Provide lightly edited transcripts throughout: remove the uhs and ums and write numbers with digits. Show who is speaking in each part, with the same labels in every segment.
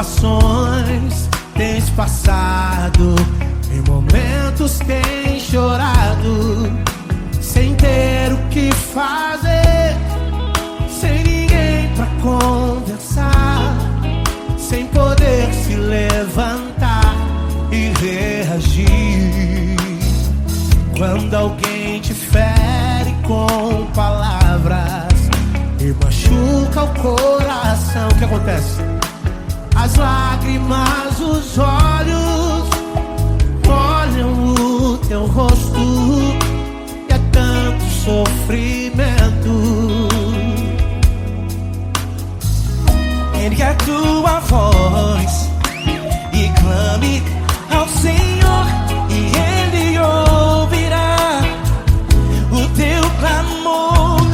Speaker 1: situações tens passado, em momentos tens chorado, sem ter o que fazer, sem ninguém pra conversar, sem poder se levantar e reagir. Quando alguém te fere com palavras e machuca o coração, o que acontece? As lágrimas, os olhos olham o teu rosto e é tanto sofrimento.
Speaker 2: Ergue a tua voz e clame ao Senhor, e Ele ouvirá o teu clamor,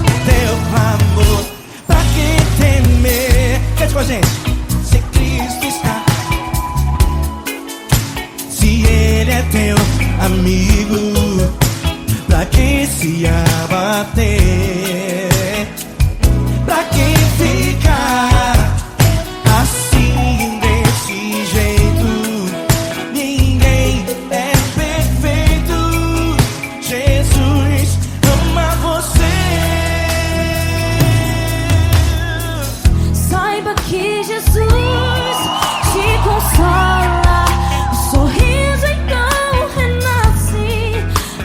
Speaker 2: Pra que temer? Cante com a gente. Se Cristo está, se Ele é teu amigo, pra que se abater? Pra que ficar assim desse jeito? Ninguém é perfeito. Jesus ama você.
Speaker 3: Saiba que Jesus te consola, o sorriso então renasce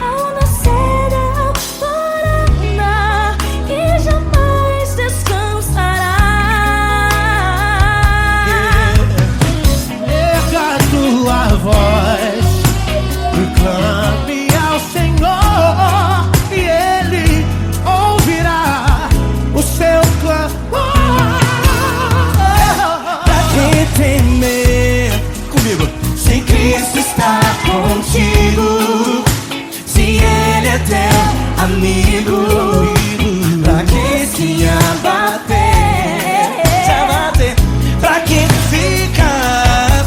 Speaker 3: ao nascer da alvorada e jamais descansará.
Speaker 1: Erga a tua voz e clame ao Senhor, e Ele ouvirá o seu clamor.
Speaker 2: Pra que temer? Comigo. Se Cristo está contigo, se Ele é teu amigo, pra que se abater? Pra que ficar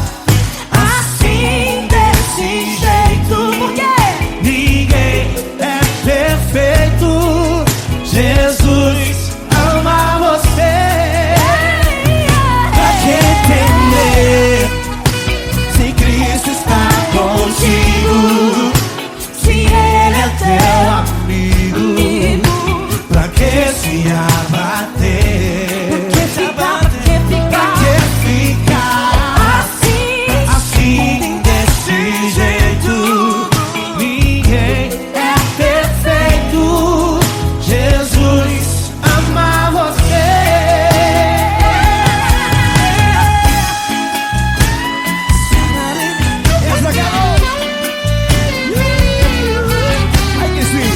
Speaker 2: assim desse jeito?
Speaker 1: Ninguém é perfeito. Jesus ama você.
Speaker 2: Pra que temer? Se Cristo está contigo, se Ele é teu amigo, pra que se abater? Pra que ficar assim desse jeito?
Speaker 1: Ninguém é perfeito. Jesus ama você.
Speaker 2: Ai, que sim.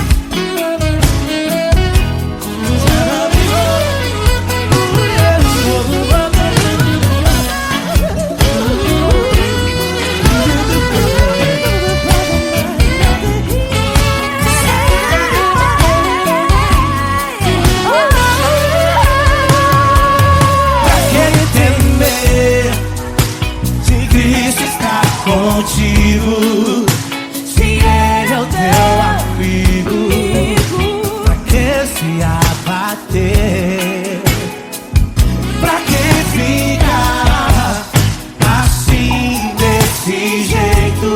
Speaker 2: Pra que temer? Se Cristo está contigo, se Ele é o teu amigo, pra que se abater? Pra que ficar assim desse jeito?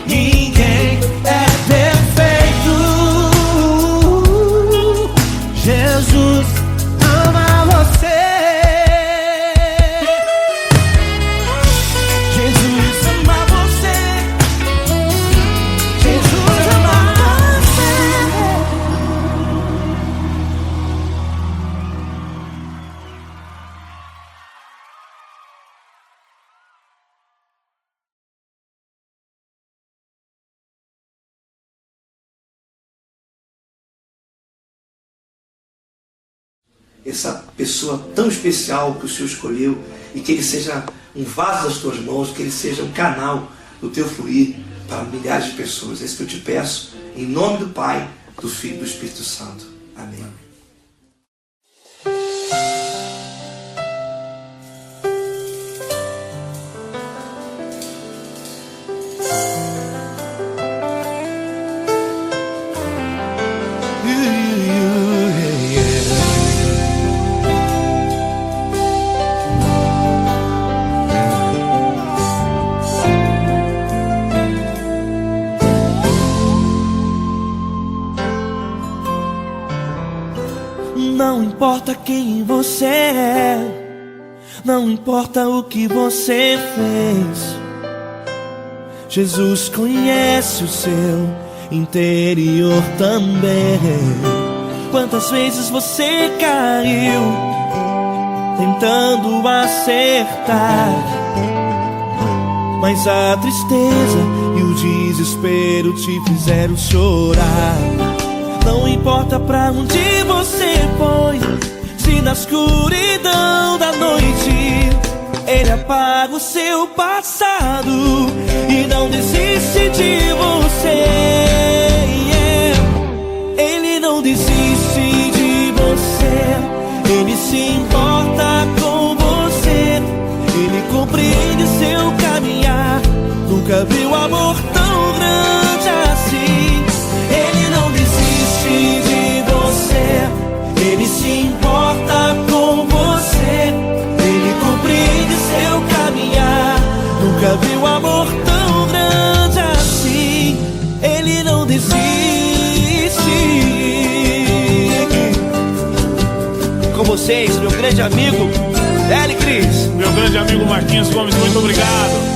Speaker 2: Ninguém é perfeito.
Speaker 1: Jesus ama você.
Speaker 2: Jesus ama você. Jesus ama você.
Speaker 4: Essa pessoa tão especial que o Senhor escolheu, e que ele seja um vaso das tuas mãos, que ele seja um canal do teu fluir para milhares de pessoas. É isso que eu te peço, em nome do Pai, do Filho e do Espírito Santo. Amém.
Speaker 2: importa quem você é, não importa o que você fez, Jesus conhece o seu interior também. Quantas vezes você caiu tentando acertar, mas a tristeza e o desespero te fizeram chorar. Não importa pra onde você foi, se na escuridão da noite Ele apaga o seu passado e não desiste de você. Ele não desiste de você, Ele se importa com você, Ele compreende seu caminhar. Nunca viu amor tão grande assim. Ele não desiste de você, Ele se importa com você, Ele compreende seu caminhar. Nunca viu amor tão grande assim. Ele não desiste. Com vocês, meu grande amigo L. Cris.
Speaker 5: Meu grande amigo Marquinhos Gomes, muito obrigado.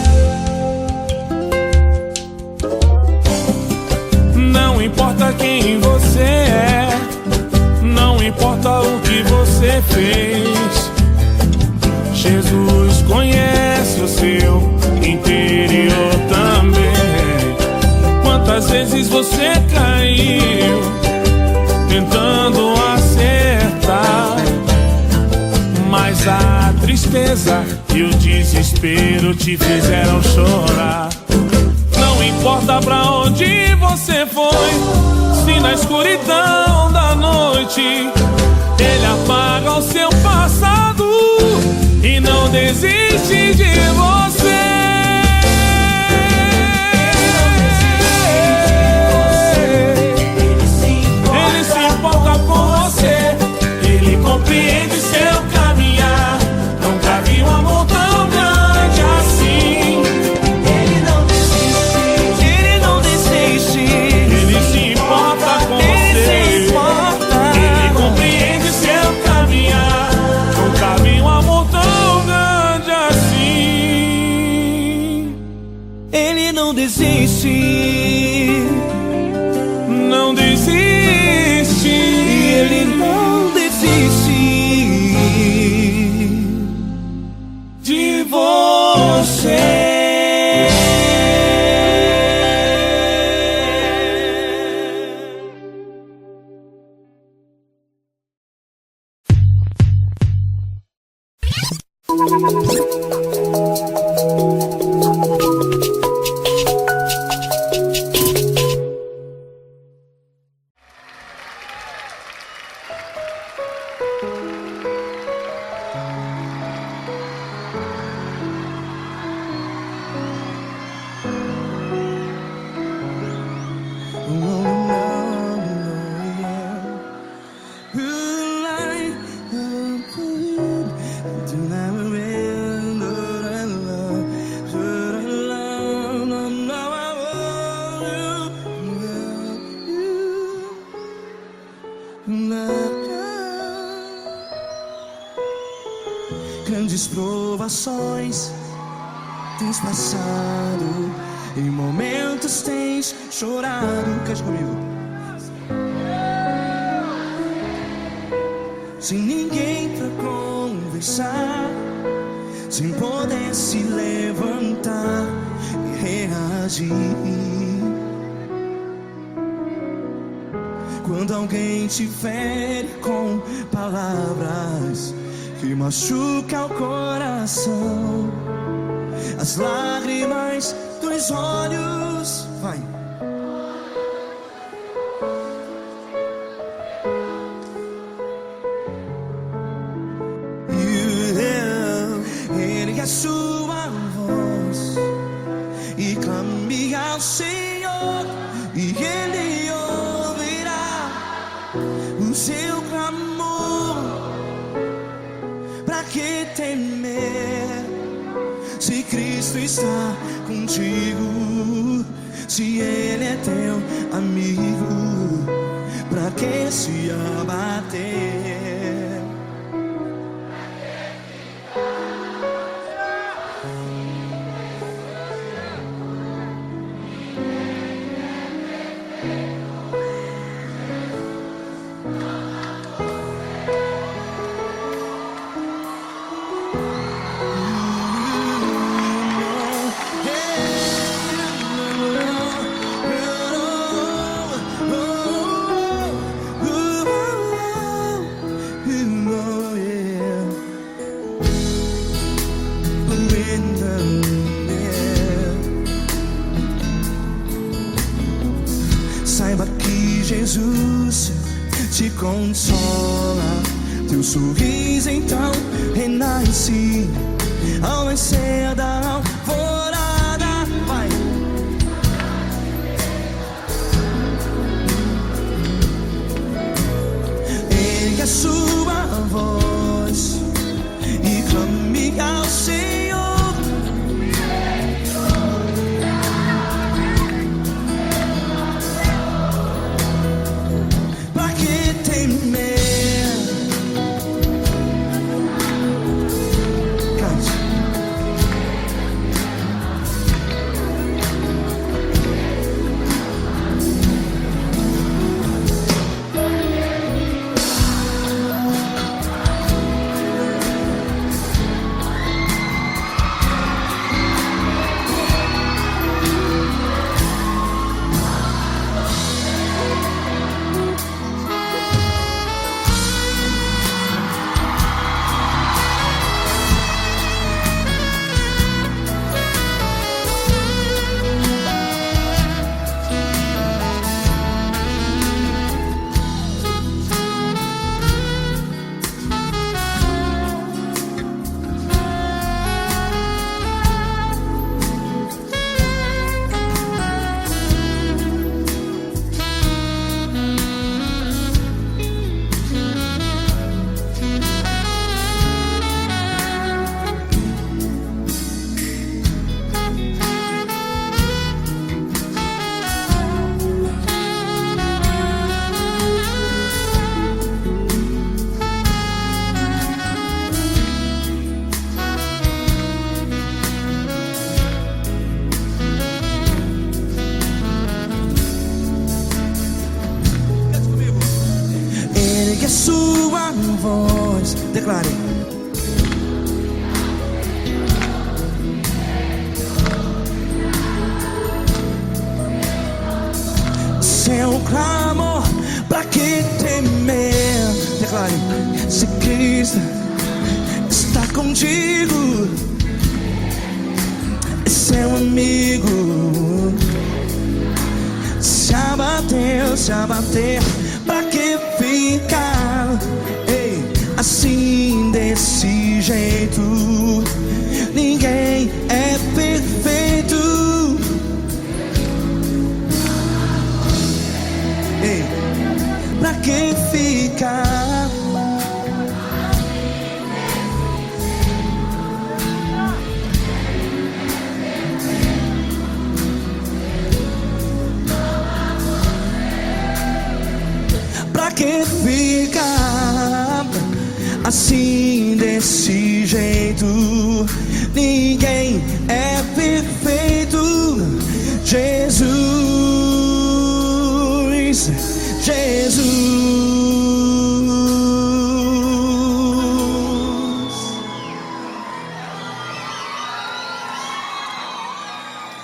Speaker 5: Não importa quem você é, não importa o que você fez, Jesus conhece o seu interior também. Quantas vezes você caiu tentando acertar, mas a tristeza e o desespero te fizeram chorar. Não importa pra onde você foi, se na escuridão da noite Ele apaga o seu passado e não desiste de você. Ele se importa com você, Ele compreende seu caminhar. Nunca vi um amor tão grande assim.
Speaker 2: Ele não desiste, Ele não desiste.
Speaker 5: Ele se importa com você, Ele compreende seu caminhar. Nunca vi um amor tão grande assim.
Speaker 2: Ele não desiste,
Speaker 5: não desiste.
Speaker 2: Ele não desiste de você. Grandes provações tens passado, em momentos tens chorado. Cante comigo. Sem ninguém pra conversar, sem poder se levantar e reagir. Quando alguém te fere com palavras que machuca o coração, as lágrimas dos olhos, vai. Ergue a sua voz e clame ao Senhor, e Ele ouvirá o seu clamor. Pra que temer, se Cristo está contigo? Se Ele é teu amigo, pra que se abater? Saiba que Jesus te consola. Teu sorriso então renasce ao nascer da alvorada. Vai. Ergue a sua voz e clame ao Senhor. Pra que temer? Ergue a sua voz, declare. Seu clamor, pra que temer? Declare. Se Cristo está contigo, é seu amigo. Se abater, pra que ficar assim desse jeito? Ninguém é perfeito. Pra que ficar? Pra que ficar assim desse jeito? Ninguém é perfeito. Jesus.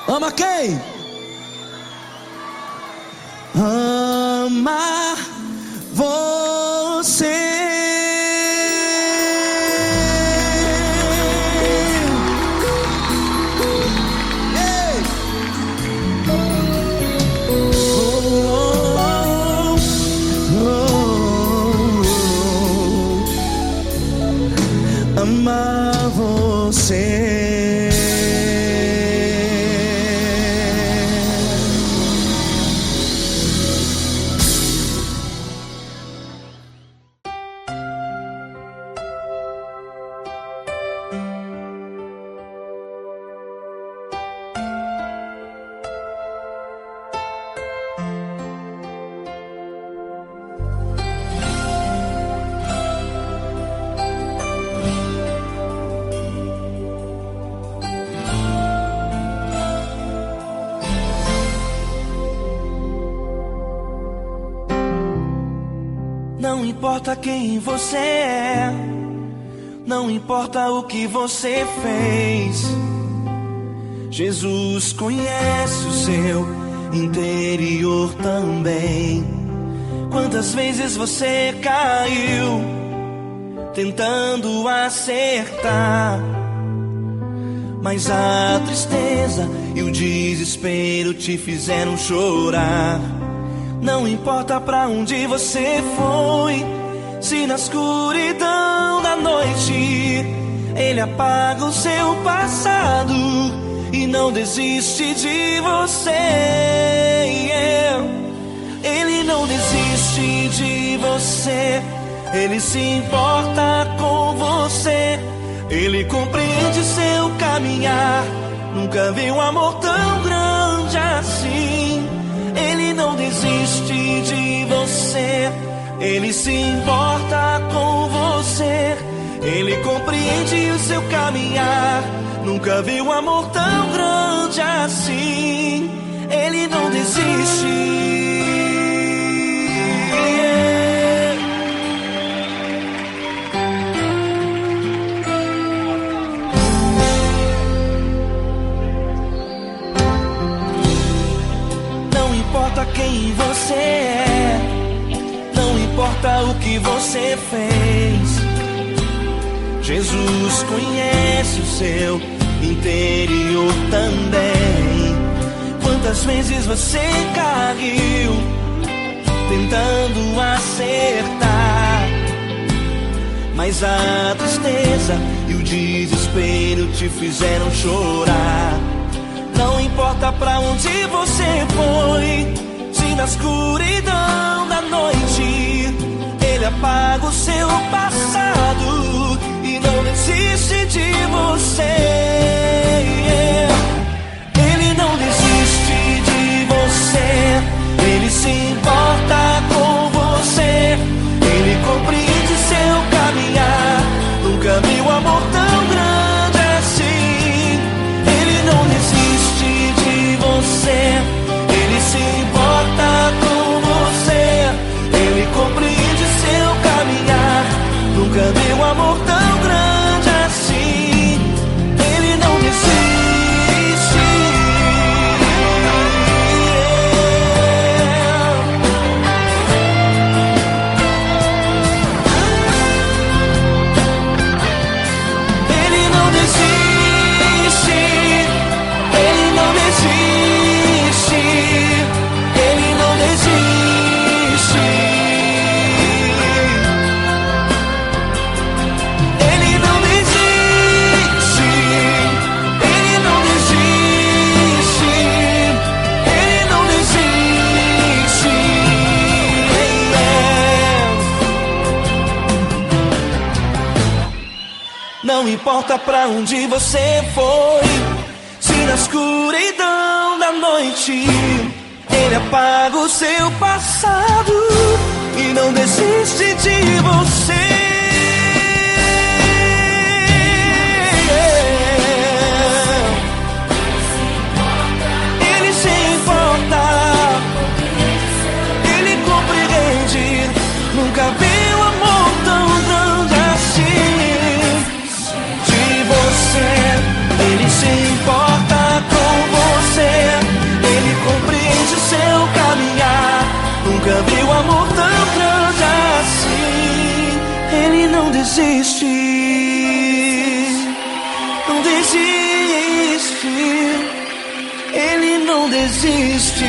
Speaker 2: Ama quem? Ama você. Amar você. Não importa quem você é, não importa o que você fez, Jesus conhece o seu interior também. Quantas vezes você caiu tentando acertar, mas a tristeza e o desespero te fizeram chorar. Não importa pra onde você foi, se na escuridão da noite Ele apaga o seu passado e não desiste de você. Ele não desiste de você, Ele se importa com você. Ele compreende seu caminhar, nunca vi um amor tão grande assim. Ele não desiste de você, Ele se importa com você. Ele compreende o seu caminhar, nunca vi um amor tão grande assim. Ele não desiste. Não importa quem você é, não importa o que você fez, Jesus conhece o seu interior também. Quantas vezes você caiu tentando acertar, mas a tristeza e o desespero te fizeram chorar. Não importa pra onde você foi, se na escuridão da noite Ele apaga o seu passado e não desiste de você. Ele não desiste de você, Ele se importa com você. Ele compreende seu caminhar, nunca vi um amor tão grande assim. Ele não desiste de você, Ele se importa com você. Ele compreende seu caminhar, nunca vi um amor tão grande assim. Ele não desiste. Ele não desiste. Ele não desiste. Ele não desiste. Ele não desiste. Ele não desiste. Ele não desiste. Não importa pra onde você foi, se na escuridão da noite Ele apaga o seu passado e não desiste de você. Ele se importa, Ele compreende, nunca vi um amor tão grande assim. De você, Ele se importa com você. Ele compreende seu caminhar, nunca vi um amor tão grande assim. Ele não desiste, não desiste. Ele não desiste.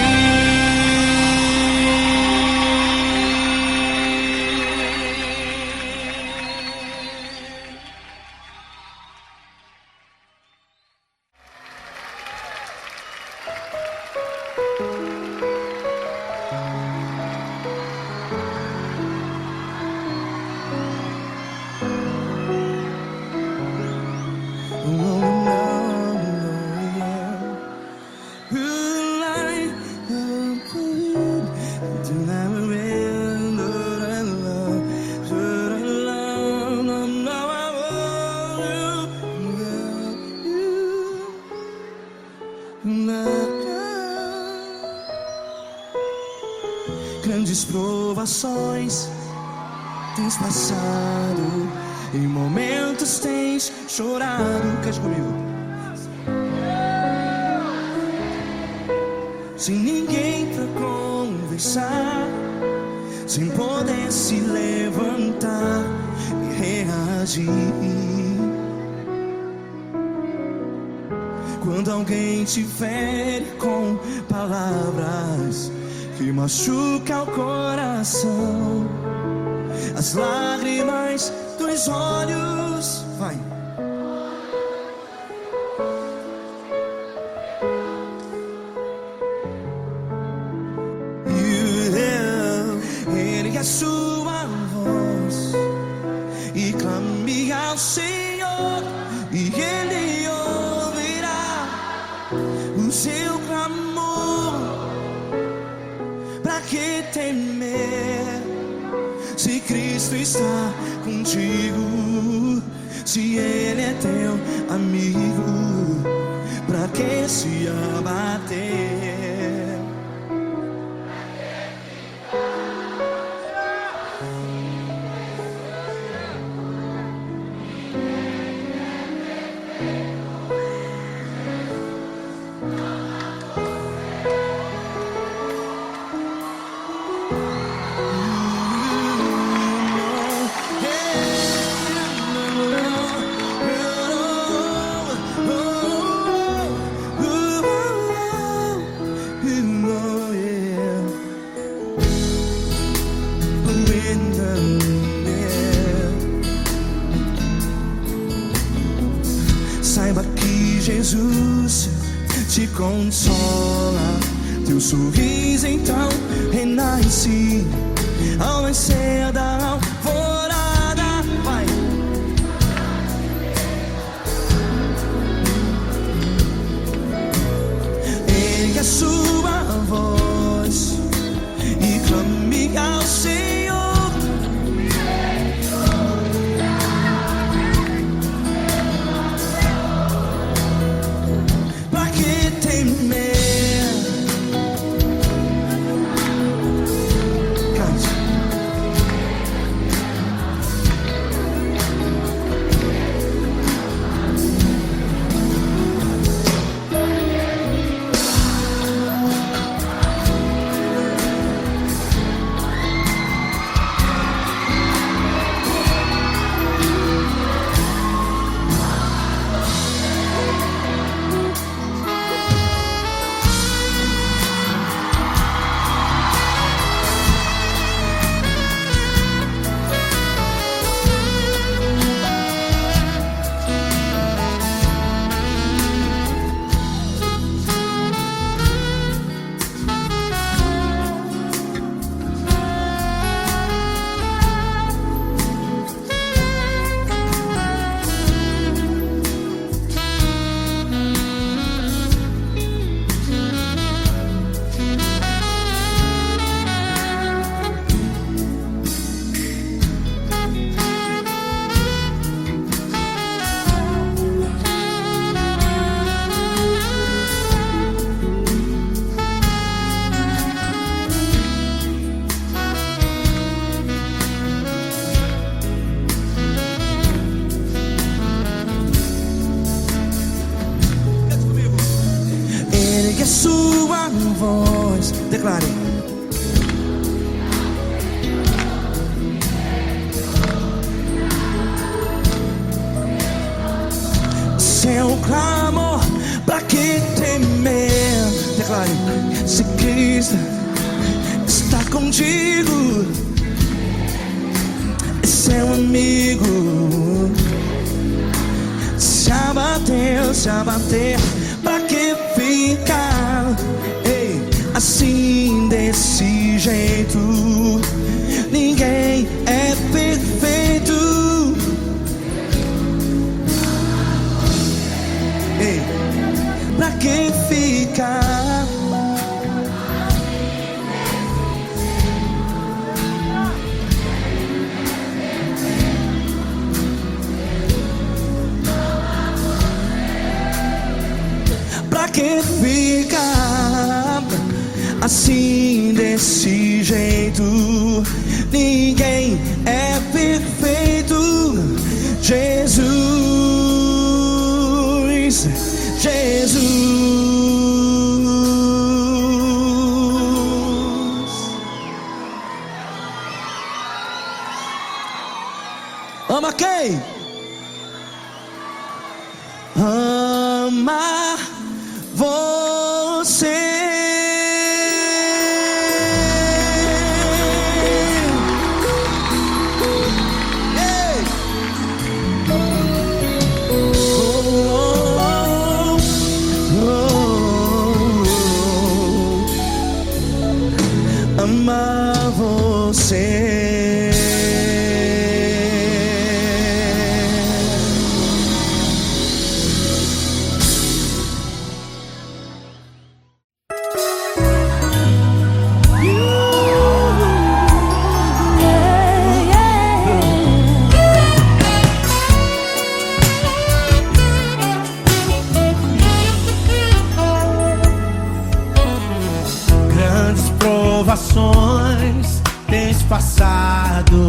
Speaker 2: Grandes provações tens passado, em momentos tens chorado. Cante comigo. Sem ninguém pra conversar, sem poder se levantar e reagir. Quando alguém te fere com palavras que machucam o coração, as lágrimas dos olhos, vai. Ele é sua voz e clame ao Senhor, e Ele ouvirá o seu clamor. Pra que temer, se Cristo está contigo? Se Ele é teu amigo, pra que se abater? Saiba que Jesus te consola, teu sorriso então renasce ao nascer da alvorada. Vai. Ele é sua voz e clame ao Senhor. Pra que temer? Cante. Ergue a sua voz, declare. Seu clamor, pra que temer? Declare. Se Cristo está contigo, é seu amigo. Se abater, pra que ficar, ei, assim desse jeito? Ninguém é perfeito. Ei, pra que ficar? Pra que ficar assim desse jeito? Ninguém é perfeito. Jesus, Jesus. Ama quem? Ama amar você. Amar você.
Speaker 1: Grandes provações tens passado,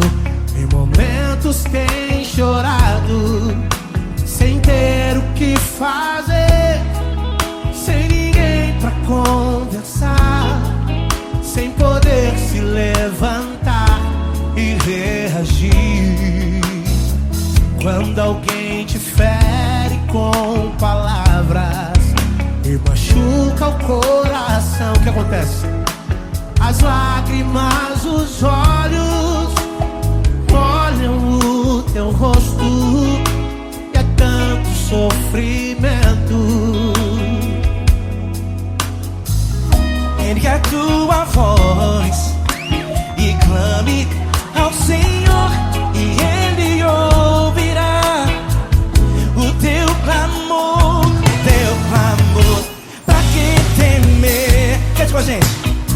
Speaker 1: em momentos tens chorado, sem ter o que fazer, sem ninguém pra conversar, sem poder se levantar e reagir. Quando alguém te fere com palavras e machuca o coração, o que acontece? As lágrimas, os olhos molham o teu rosto, e é tanto sofrimento.
Speaker 2: Ergue a tua voz e clame ao Senhor, e Ele ouvirá o teu clamor, teu clamor. Pra que temer? Cante com a gente.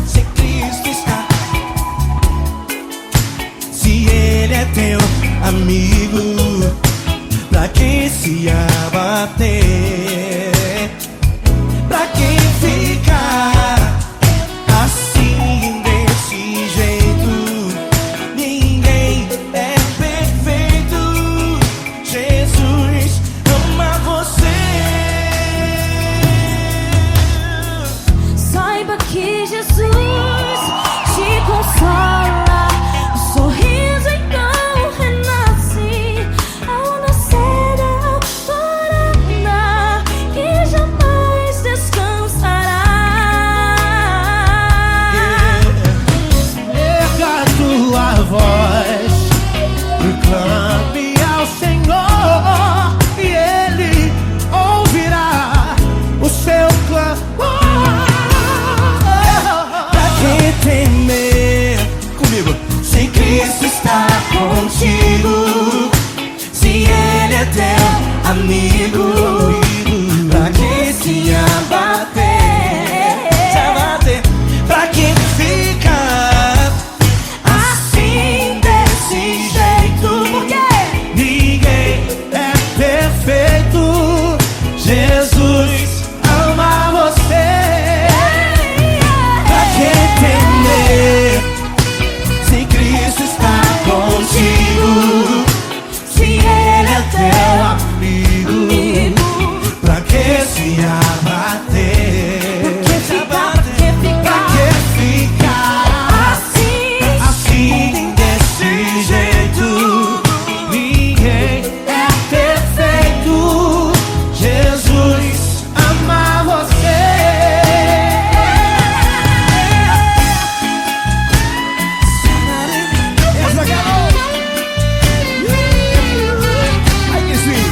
Speaker 2: Se Cristo está, se Ele é teu amigo, pra que se abater? Pra que ficar assim desse jeito? Ninguém é perfeito. Jesus ama você.
Speaker 3: Saiba que Jesus te consola, o sorriso então renasce ao nascer da alvorada, que jamais descansará.
Speaker 1: Erga a tua voz, proclame ao Senhor, e Ele ouvirá o seu clamor.
Speaker 2: Pra que temer? Comigo. Se Cristo está contigo, se Ele é teu amigo, pra que se abater? Se abater. Pra que ficar assim desse jeito? Por quê?
Speaker 1: Ninguém é perfeito. Jesus ama você.
Speaker 2: Pra que temer? Se Cristo está contigo, se Ele é teu amigo, pra que se abater?
Speaker 3: Pra que
Speaker 1: Pra que ficar assim desse jeito? Ninguém é perfeito. Jesus ama você.
Speaker 2: Essa garota. Ai, que sim.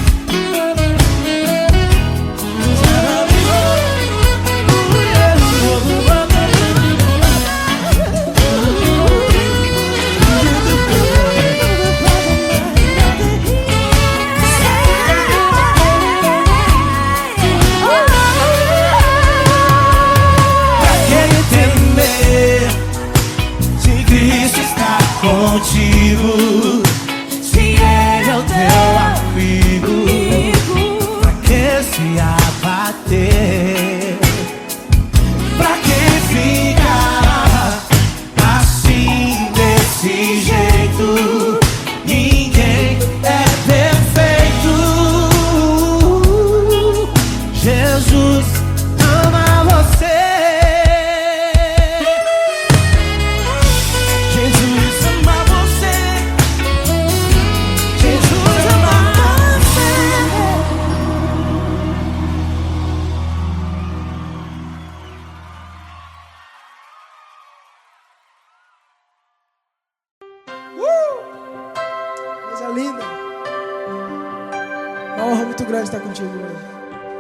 Speaker 6: honra muito grande estar contigo hoje.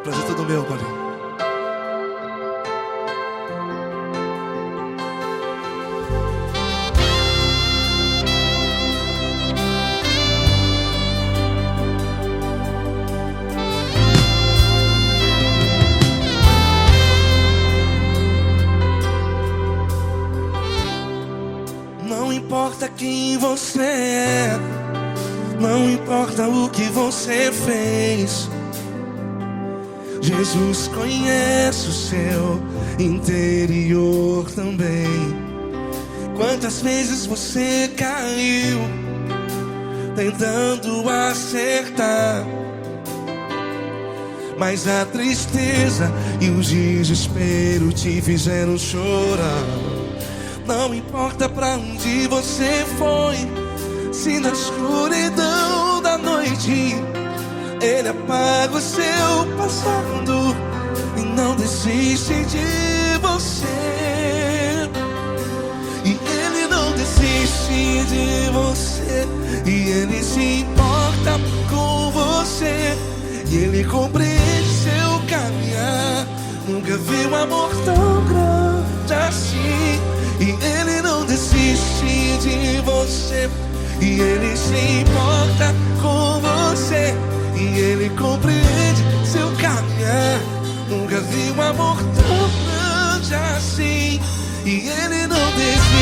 Speaker 2: Prazer todo meu, Paulinho. Não importa quem você é, não importa o que você fez, Jesus conhece o seu interior também. Quantas vezes você caiu tentando acertar, mas a tristeza e o desespero te fizeram chorar. Não importa pra onde você foi, se na escuridão da noite Ele apaga o seu passado e não desiste de você. E Ele não desiste de você, e Ele se importa com você, e Ele compreende seu caminhar. Nunca vi um amor tão grande assim. E Ele não desiste de você, e Ele se importa com você, e Ele compreende seu caminhar. Nunca vi um amor tão grande assim. E Ele não desiste.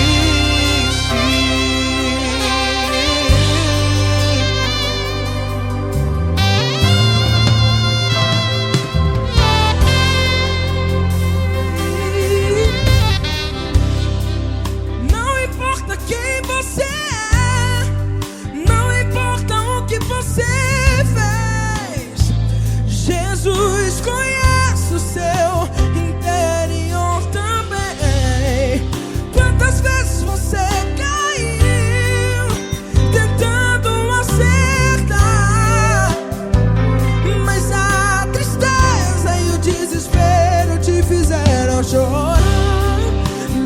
Speaker 6: Jesus conhece o seu interior também. Quantas vezes você caiu tentando acertar, mas a tristeza e o desespero te fizeram chorar.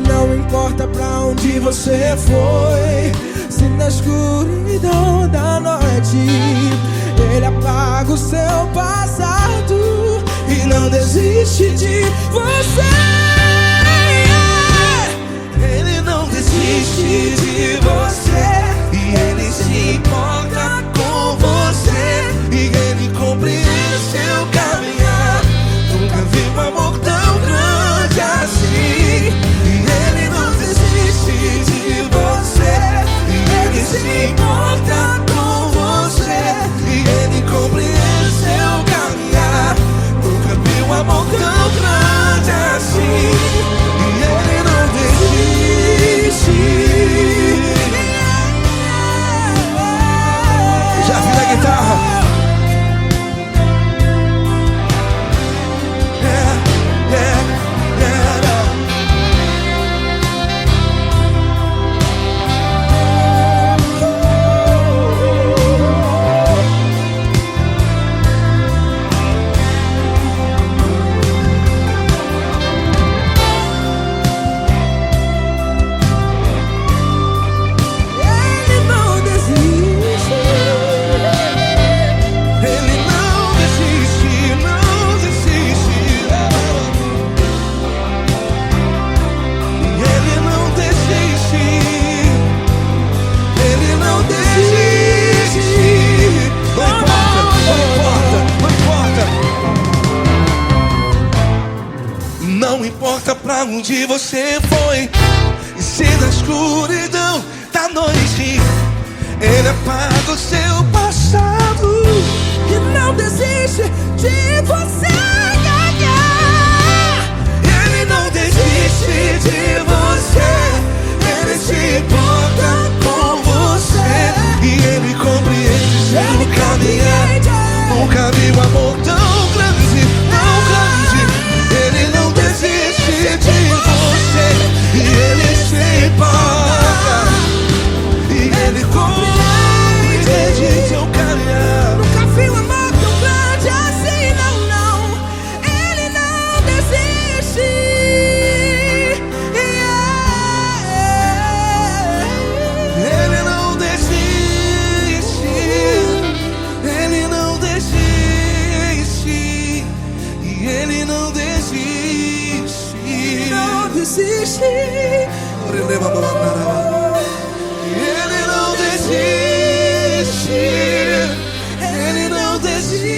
Speaker 6: Não importa pra onde você foi, se na escuridão da noite Ele apaga o seu passado e não desiste de você.
Speaker 2: Ele não desiste de você, e Ele se importa com você, e Ele compreende seu caminhar. Nunca vi um amor tão grande assim. E Ele não desiste de você, e Ele se importa com você, e Ele compreende seu caminhar. Nunca vi um amor tão grande assim. E Ele não desiste. Já vi na guitarra. Não importa pra onde você foi, e se na escuridão da noite Ele apaga o seu passado
Speaker 6: E não desiste de você ganhar.
Speaker 2: Ele não desiste de você, Ele se importa com você, e Ele compreende seu caminhar. Nunca vi um amor tão grande, tão grande. Ele não desiste de você, e Ele se importa, e Ele compreende seu caminhar.
Speaker 6: Nunca vi um amor tão grande assim, não. desiste.
Speaker 2: Ele não desiste. Ele não desiste.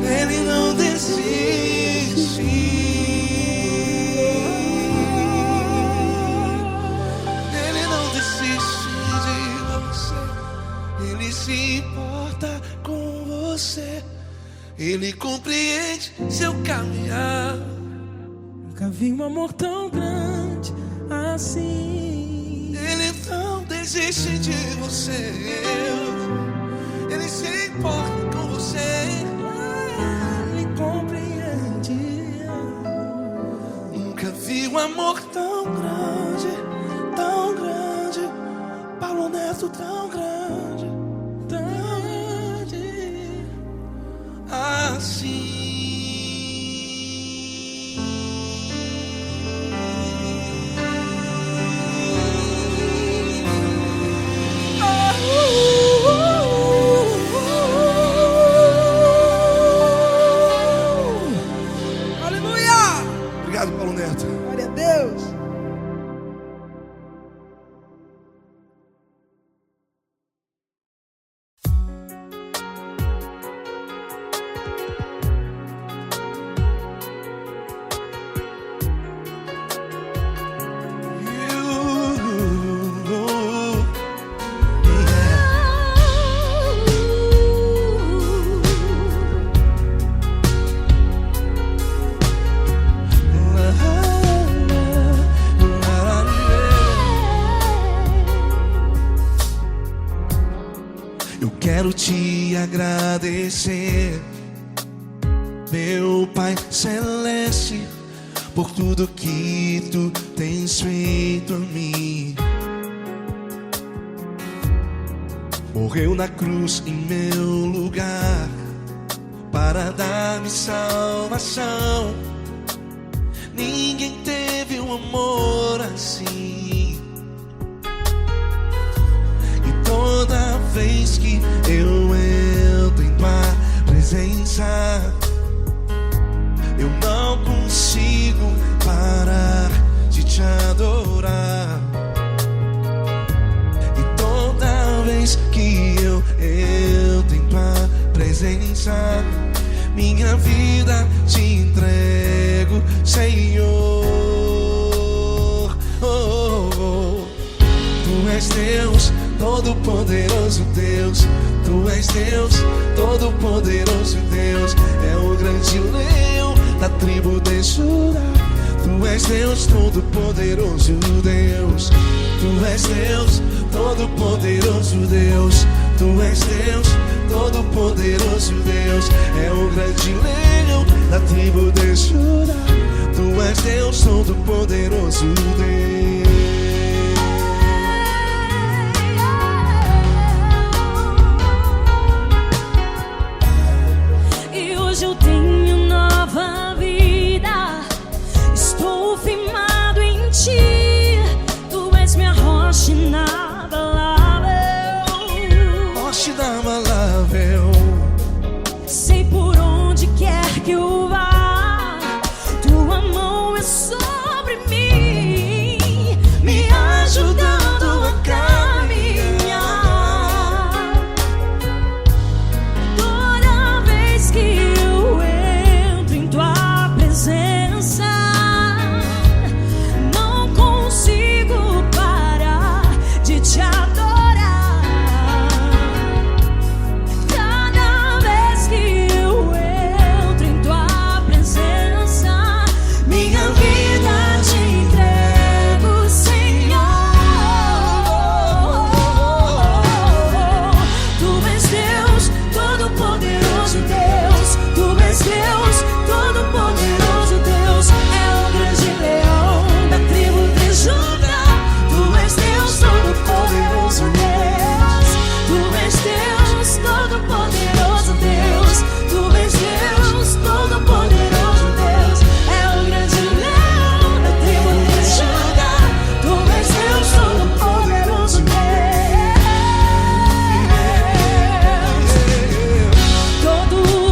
Speaker 2: Ele não desiste. Ele não desiste de você. Ele se importa com você. Ele compreende seu caminhar.
Speaker 6: Nunca vi um amor tão grande assim.
Speaker 2: Ele não desiste de você. Ele se importa com você.
Speaker 6: Ele compreende.
Speaker 2: Nunca vi um amor tão grande, tão grande. Paulo Neto tão grande, tão grande assim. Obrigado, Paulo Neto.
Speaker 6: Glória a Deus.
Speaker 2: Quero te agradecer, meu Pai Celeste, por tudo que tu tens feito a mim. Morreu na cruz em meu lugar para dar-me salvação. Ninguém teve um amor assim. E toda vez que eu entro em tua presença, eu não consigo parar de te adorar. E toda vez que eu entro em tua presença, minha vida te entrego, Senhor. Tu és Deus, Todo-Poderoso Deus. Tu és Deus, Todo-Poderoso Deus. É o grande leão da tribo de Judá. Tu és Deus, Todo-Poderoso Deus. Tu és Deus, Todo-Poderoso Deus. Tu és Deus, Todo-Poderoso Deus. É o grande leão da tribo de Judá. Tu és Deus, Todo-Poderoso Deus.
Speaker 3: Hoje eu tenho nova vida, estou firmado em ti. Tu és minha rocha inabalável,
Speaker 2: Rocha inabalável.
Speaker 3: sei por onde quer que eu vá, tua mão é sobre mim, me ajudando a caminhar. Toda vez que todo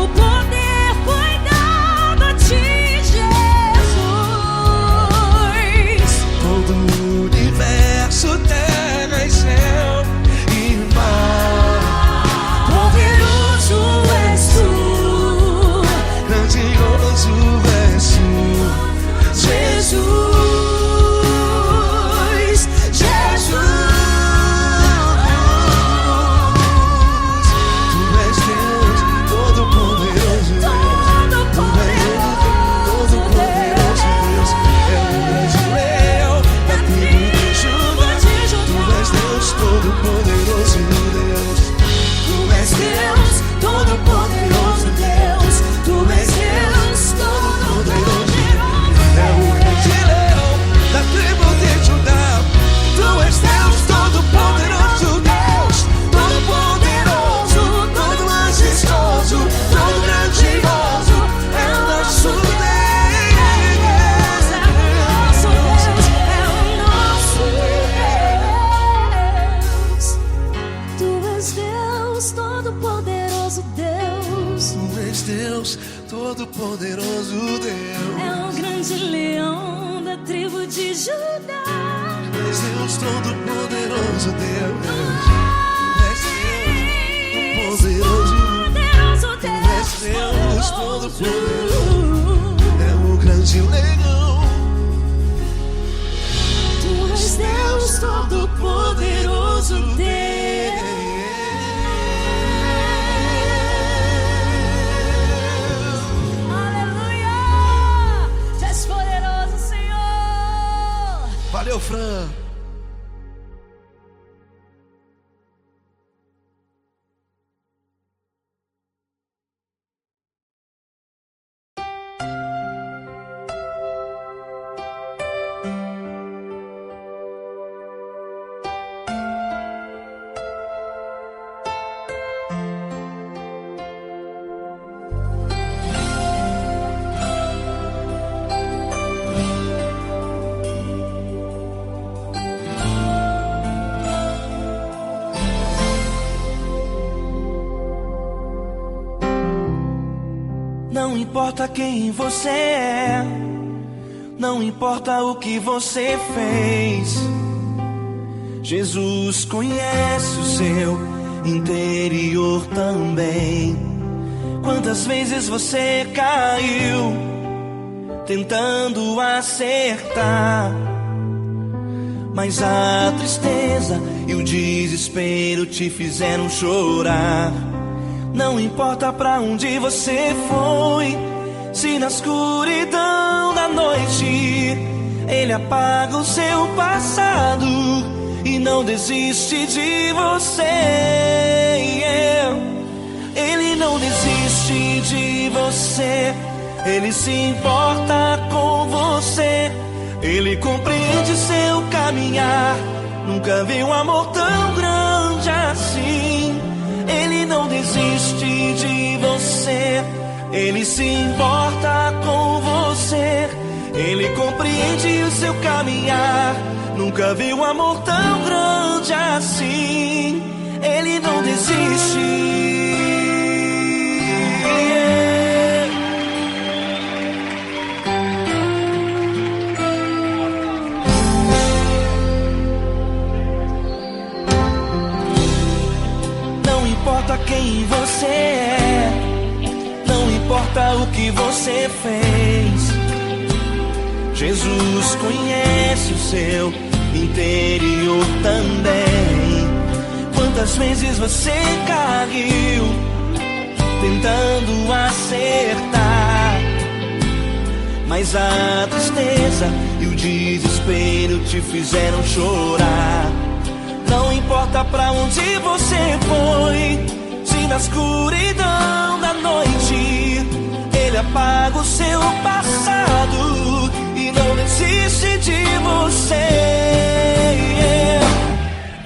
Speaker 2: Deus, Todo-Poderoso Deus.
Speaker 3: É o grande leão da tribo de Judá.
Speaker 2: És Deus, Todo-Poderoso Deus. És Deus, poderoso.
Speaker 3: Poderoso Deus.
Speaker 2: És Deus, Todo-Poderoso. É o grande leão.
Speaker 3: Tu és Deus Todo-Poderoso Deus. Aleluia! Tu és poderoso, Senhor.
Speaker 2: Valeu, Fran.
Speaker 1: Não importa quem você é, não importa o que você fez, Jesus conhece o seu interior também. Quantas vezes você caiu tentando acertar, mas a tristeza e o desespero te fizeram chorar. Não importa pra onde você foi, se na escuridão da noite Ele apaga o seu passado e não desiste de você. Ele não desiste de você, Ele se importa com você. Ele compreende seu caminhar, nunca vi um amor tão grande assim. Ele não desiste de você, Ele se importa com você. Ele compreende o seu caminhar, nunca vi um amor tão grande assim. Ele não desiste. Não importa quem você é, não importa o que você fez, Jesus conhece o seu interior também. Quantas vezes você caiu tentando acertar, mas a tristeza e o desespero te fizeram chorar. Não importa pra onde você foi, se na escuridão da noite Ele apaga o seu passado e não desiste de você.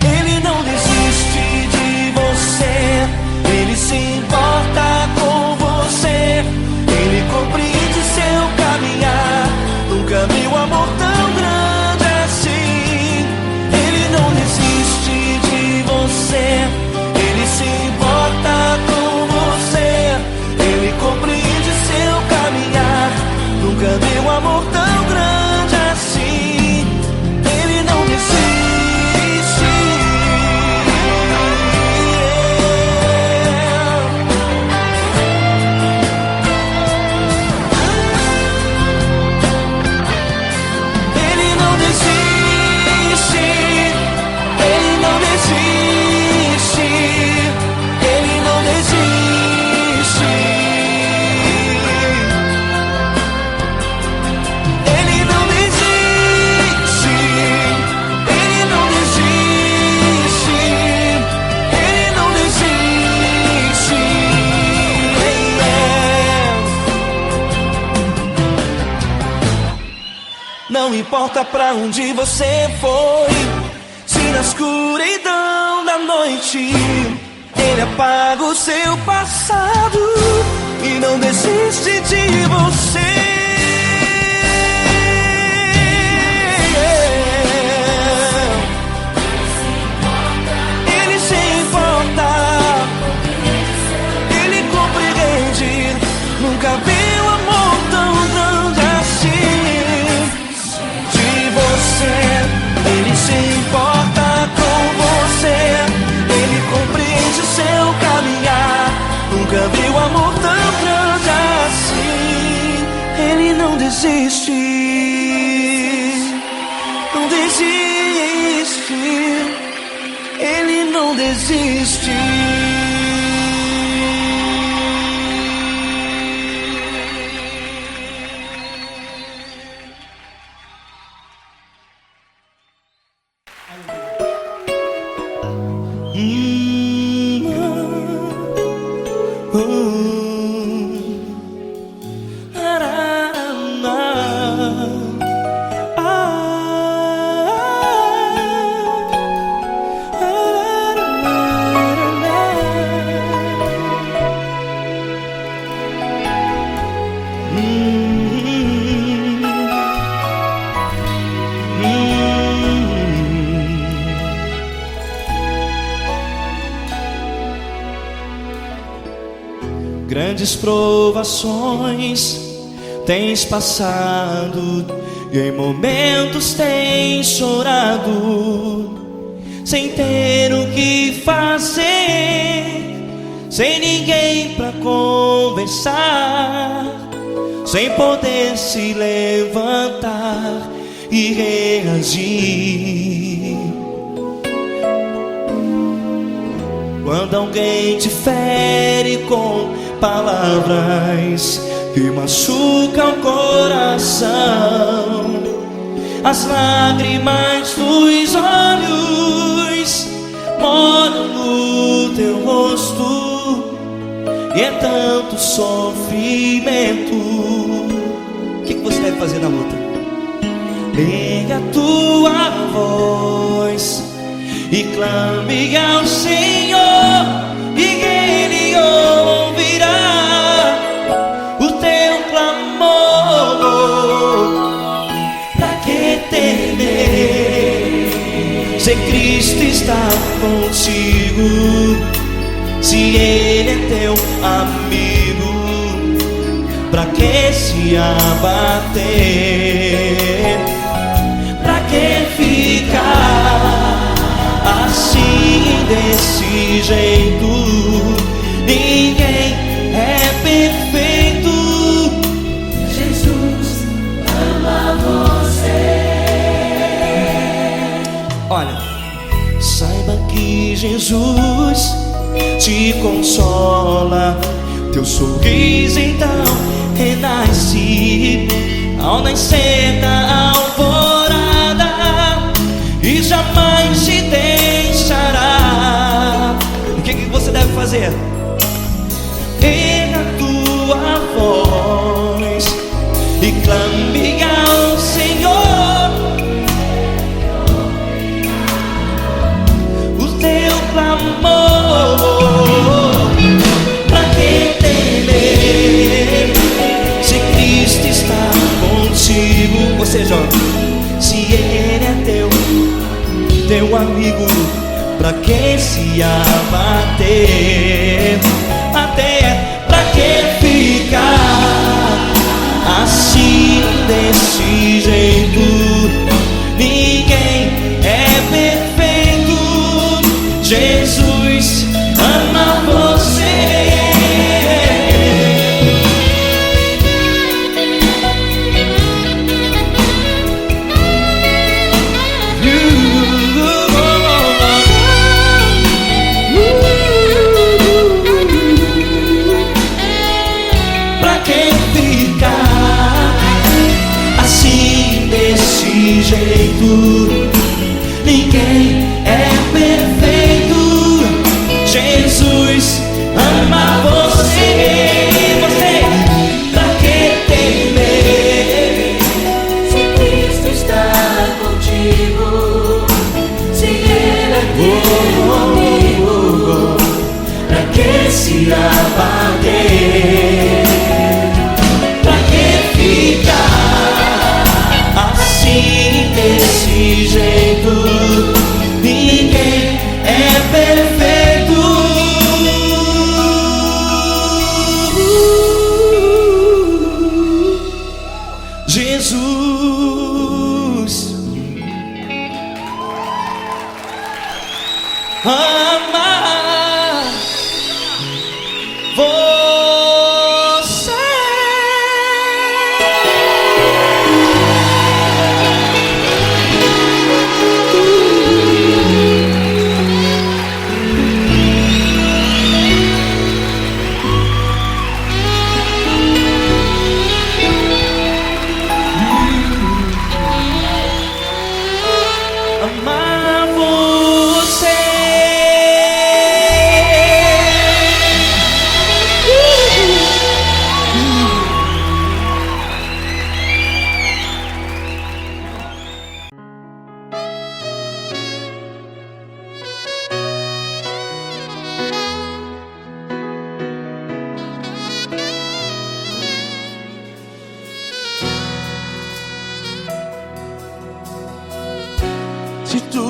Speaker 1: Ele não desiste de você, Ele se importa com você. Ele compreende seu caminhar, nunca vi um amor tão grande assim. Ele não desiste de você, Ele se importa com você. Ele compreende seu caminhar, nunca vi um amor tão grande assim. Ele não desiste. Ele não desiste. Ele não desiste. Ele não desiste. Ele não desiste. Ele não desiste. Ele não desiste. Não importa pra onde você foi, se na escuridão da noite Ele apaga o seu passado e não desiste de você. Ele se importa, Ele compreende Nunca vi um amor tão grande assim. De você, ele se importa com você, ele compreende seu caminhar. Nunca vi um amor tão grande assim. Ele não desiste, não desiste, ele não desiste.
Speaker 2: Grandes provações tens passado e em momentos tens chorado, sem ter o que fazer, sem ninguém pra conversar, sem poder se levantar e reagir. Quando alguém te fere com palavras que machucam o coração, as lágrimas dos olhos molham no teu rosto, e é tanto sofrimento. O que você deve fazer na luta? Erga a tua voz e clame ao Senhor, e Ele ouvirá o teu clamor. Pra que temer, se Cristo está contigo, se Ele é teu amigo? Pra que se abater? Pra que ficar assim, desse jeito? Ninguém é perfeito. Jesus ama você. Olha, saiba que Jesus te consola, teu sorriso então renasce ao nascer da alvorada, e jamais te deixará. O que você deve fazer? Erga a tua voz e clame ao Senhor, o teu clamor. Pra que temer, se Cristo está contigo? Ou seja, se Ele é teu amigo, pra que se abater? Até pra que ficar assim, desse jeito? Ninguém é perfeito. Jesus ama você. Jeito, ninguém é perfeito. Jesus ama você. Você, pra que temer, se Cristo está contigo, se Ele é teu amigo? Pra que se abater? Pra que ficar assim, desse jeito?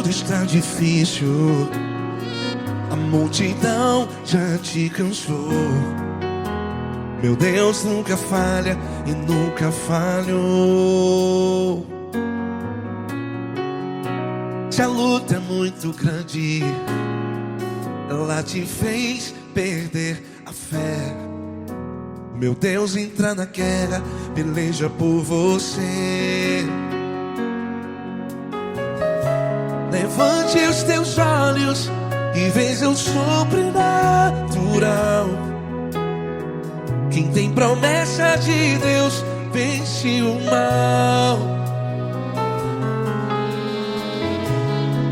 Speaker 2: tudo está difícil, a multidão já te cansou. Meu Deus nunca falha e nunca falhou. Se a luta é muito grande, ela te fez perder a fé. Meu Deus entra na guerra, peleja por você. Levante os teus olhos e veja o sobrenatural. Quem tem promessa de Deus vence o mal.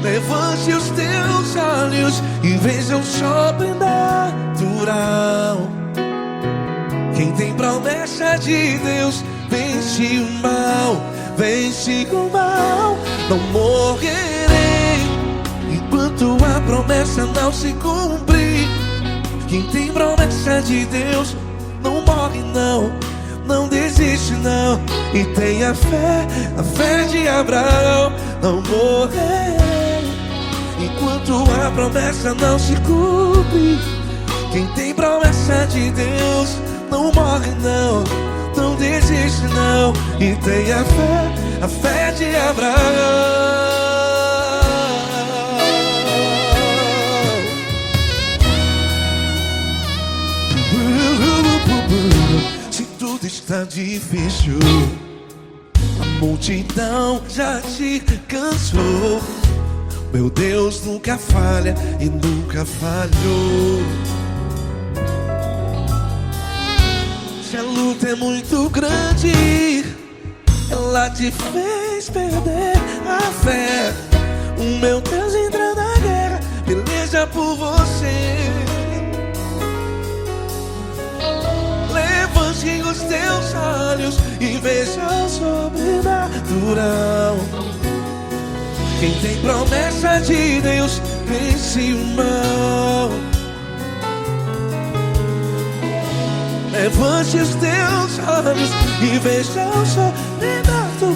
Speaker 2: Levante os teus olhos e veja o sobrenatural. Quem tem promessa de Deus vence o mal. Vence o mal. Não morrerei enquanto a promessa não se cumprir. Quem tem promessa de Deus não morre não, não desiste não. E tenha fé, a fé de Abraão. Não morrerei enquanto a promessa não se cumpre. Quem tem promessa de Deus não morre não, não desiste não. E tenha fé, a fé de Abraão. Se tudo está difícil, a multidão já te cansou. Meu Deus nunca falha e nunca falhou. Se a luta é muito grande, ela te fez perder a fé. O meu Deus entra na guerra, peleja por você. Levante os teus olhos e veja o sobrenatural. Quem tem promessa de Deus vence o mal. Levante os teus olhos e veja o sobrenatural.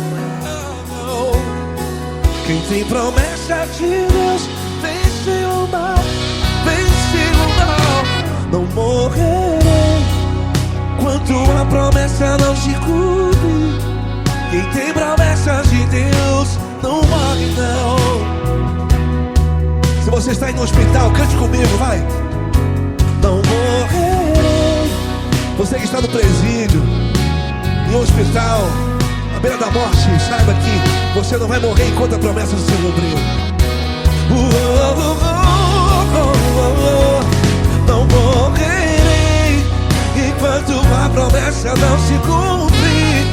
Speaker 2: Quem tem promessa de Deus vence o mal. Vence o mal. Não morrerei enquanto a promessa não se cumpre. Quem tem promessa de Deus não morre não. Se você está no hospital, cante comigo, vai. Não morrerei. Você que está no presídio, em um hospital, à beira da morte, saiba que você não vai morrer enquanto a promessa não se cumpriu. Não morrerei enquanto a promessa não se cumprir.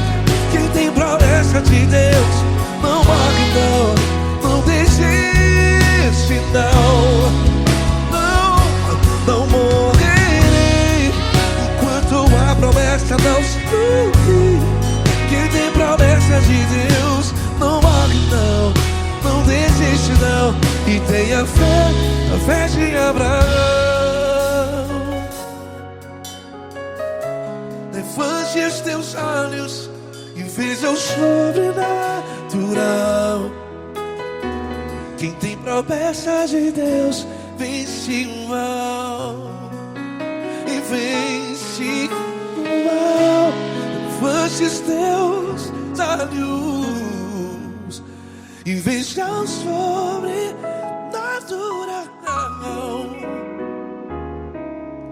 Speaker 2: Quem tem promessa de Deus não morre não, não desiste não. Não morrerei enquanto a promessa não se cumprir. Quem tem promessa de Deus não morre não, não desiste não. E tenha fé, a fé de Abraão. Levante os teus olhos e veja o sobrenatural. Quem tem promessa de Deus vence o mal. E vence o mal. Levante os teus olhos e veja o sobrenatural.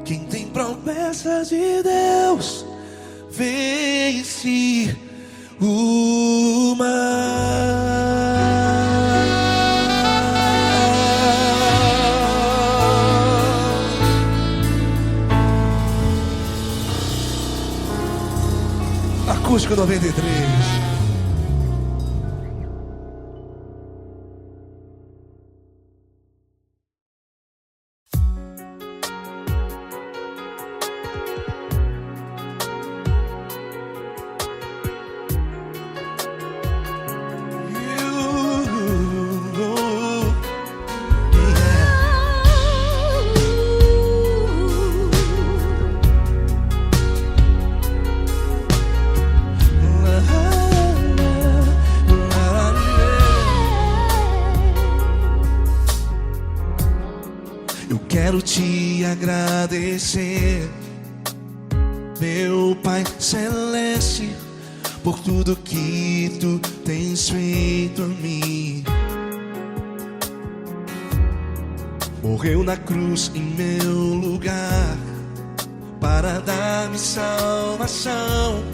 Speaker 2: Quem tem promessa de Deus vence o mal. Acústico 93. quero te agradecer, meu Pai Celeste, por tudo que tu tens feito a mim. Morreu na cruz em meu lugar para dar-me salvação.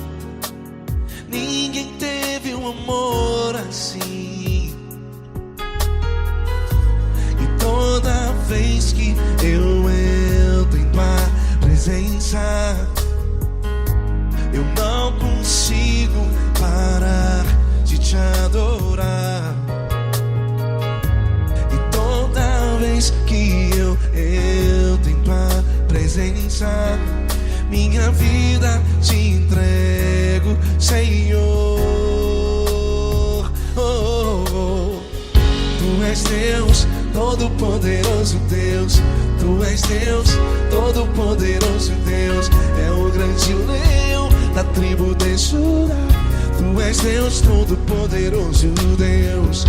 Speaker 2: Ninguém teve um amor assim. E toda vez que eu entro em tua presença, eu não consigo parar de te adorar. E toda vez que eu entro em tua presença, minha vida te entrego, Senhor. Tu és Deus, Todo-Poderoso Deus. Tu és Deus, Todo-Poderoso Deus. É o grande leão da tribo de Judá. Tu és Deus, Todo-Poderoso Deus.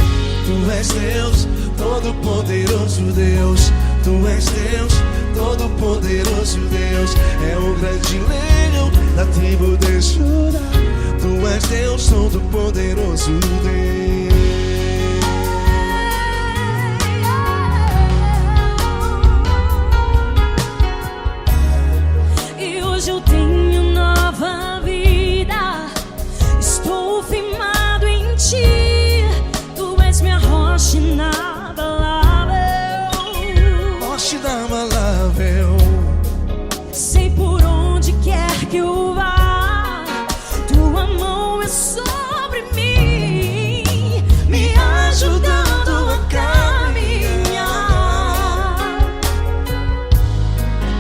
Speaker 2: Tu és Deus, Todo-Poderoso Deus. Tu és Deus, Todo-Poderoso Deus. É o grande leão da tribo de Judá. Tu és Deus, Todo-Poderoso Deus.
Speaker 3: E hoje eu tenho nova vida. Estou firmado em ti. Tu és minha rocha inabalável.
Speaker 2: Rocha inabalável.
Speaker 3: Sei por onde quer que eu vá, tua mão é sobre mim, me ajudando a caminhar.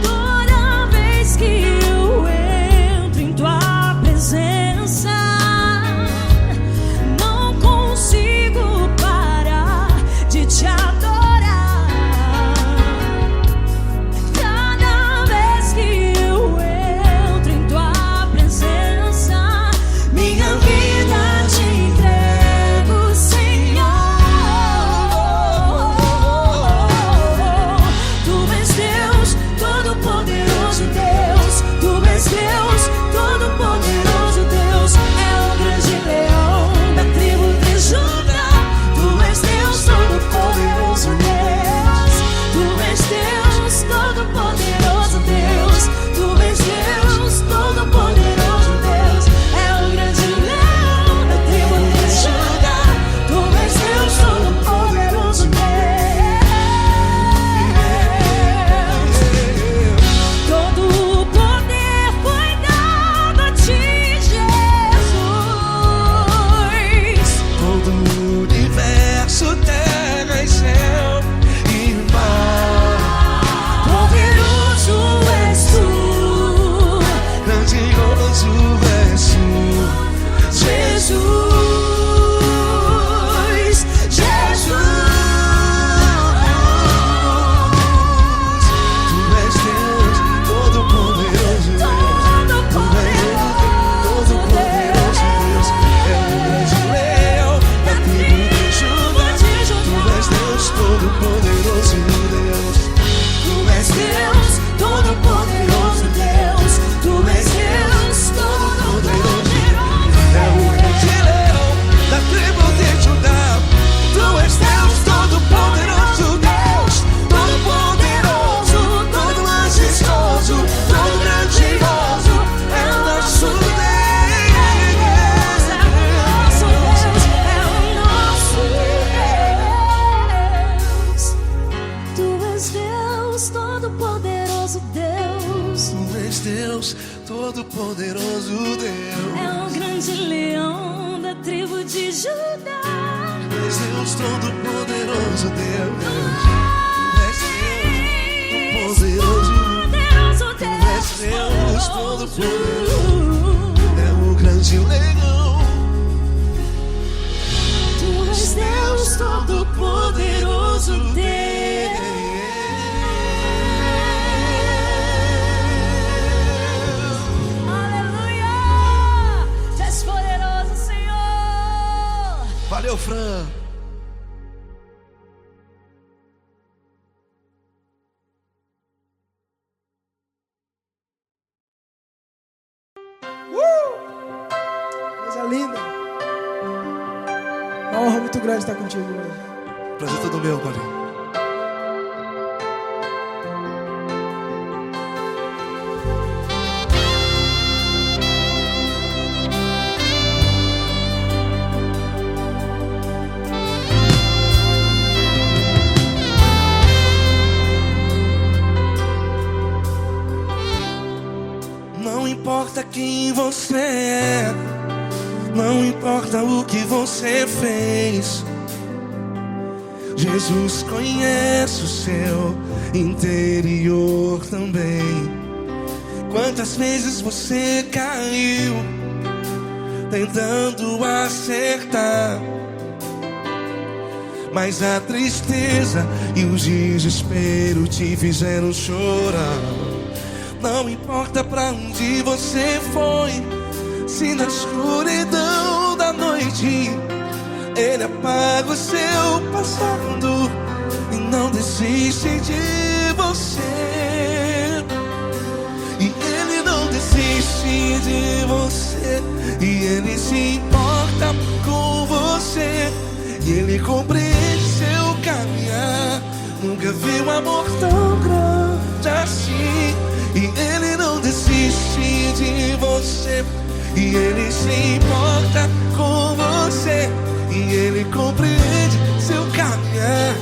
Speaker 3: Toda vez que eu entro em tua presença, não consigo parar de te adorar. Cada vez que eu entro em tua presença, minha vida te entrego, Senhor. Tu és Deus, Todo-Poderoso Deus. Tu és Deus, Todo-Poderoso Deus. É o grande leão da tribo de Judá. Tu és Deus, Todo-Poderoso Deus. Tu és Deus, Todo-Poderoso Deus. Tu és Deus, Todo-Poderoso Deus. É o grande leão da tribo de Judá. Tu és Deus, Todo-Poderoso Deus. Todo o poder foi dado a ti, Jesus.
Speaker 2: Todo o universo, terra e céu e mar.
Speaker 3: Poderoso és tu,
Speaker 2: Grandioso és tu,
Speaker 3: Jesus. Jesus.
Speaker 2: Tu és Deus, Todo-Poderoso Deus. Todo-Poderoso Deus. É o grande leão da tribo de Judá. Tu és Deus, Todo-Poderoso Deus.
Speaker 3: Tu és Deus, Todo-Poderoso Deus. Tu és Deus, Todo-Poderoso.
Speaker 2: É o grande leão da tribo de Judá. Tu és Deus, Todo-Poderoso Deus. Todo-Poderoso, todo majestoso, todo grandioso. É o nosso Deus.
Speaker 3: É o nosso Deus, é o nosso Deus. Tu és Deus, Todo-Poderoso Deus.
Speaker 2: Tu és Deus, Todo-Poderoso Deus.
Speaker 3: É o grande leão da tribo de Judá.
Speaker 2: Tu és Deus, Todo-Poderoso Deus. Tu és Deus, Todo-Poderoso.
Speaker 3: Poderoso
Speaker 2: Tu és Deus,
Speaker 3: Deus.
Speaker 2: Todo-Poderoso. É o grande leão.
Speaker 3: Tu és Deus, Todo-Poderoso Deus. Aleluia! Tu és poderoso, Senhor.
Speaker 2: Valeu, Fran.
Speaker 7: linda. É uma honra muito grande estar contigo hoje.
Speaker 4: Prazer todo meu, Paulinho.
Speaker 2: Não importa quem você é, não importa o que você fez, Jesus conhece o seu interior também. Quantas vezes você caiu tentando acertar, mas a tristeza e o desespero te fizeram chorar. Não importa pra onde você foi, se na escuridão da noite Ele apaga o seu passado e não desiste de você. E Ele não desiste de você, e Ele se importa com você, e Ele compreende seu caminhar. Nunca vi um amor tão grande assim. E Ele não desiste de você, e Ele se importa com você, e Ele compreende seu caminhar.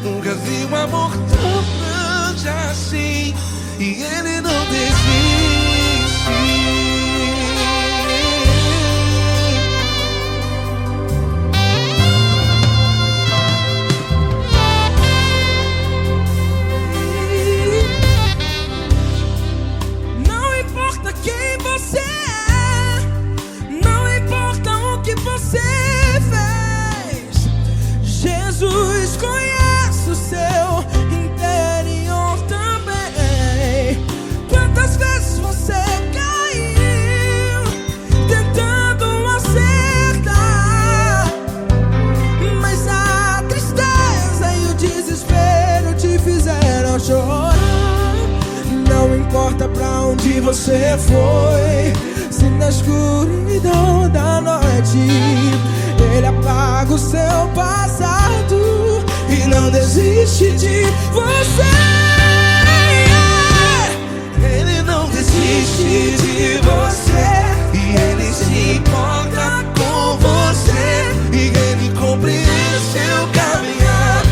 Speaker 2: Nunca vi um amor tão grande assim. E Ele não desiste.
Speaker 6: Quem você é, não importa o que você fez, Jesus conhece o seu interior também. Quantas vezes você caiu tentando acertar, mas a tristeza e o desespero te fizeram chorar. Não importa pra onde você foi, se na escuridão da noite Ele apaga o seu passado e não desiste de você.
Speaker 2: Ele não desiste de você, e Ele se importa com você, e Ele compreende seu caminhar.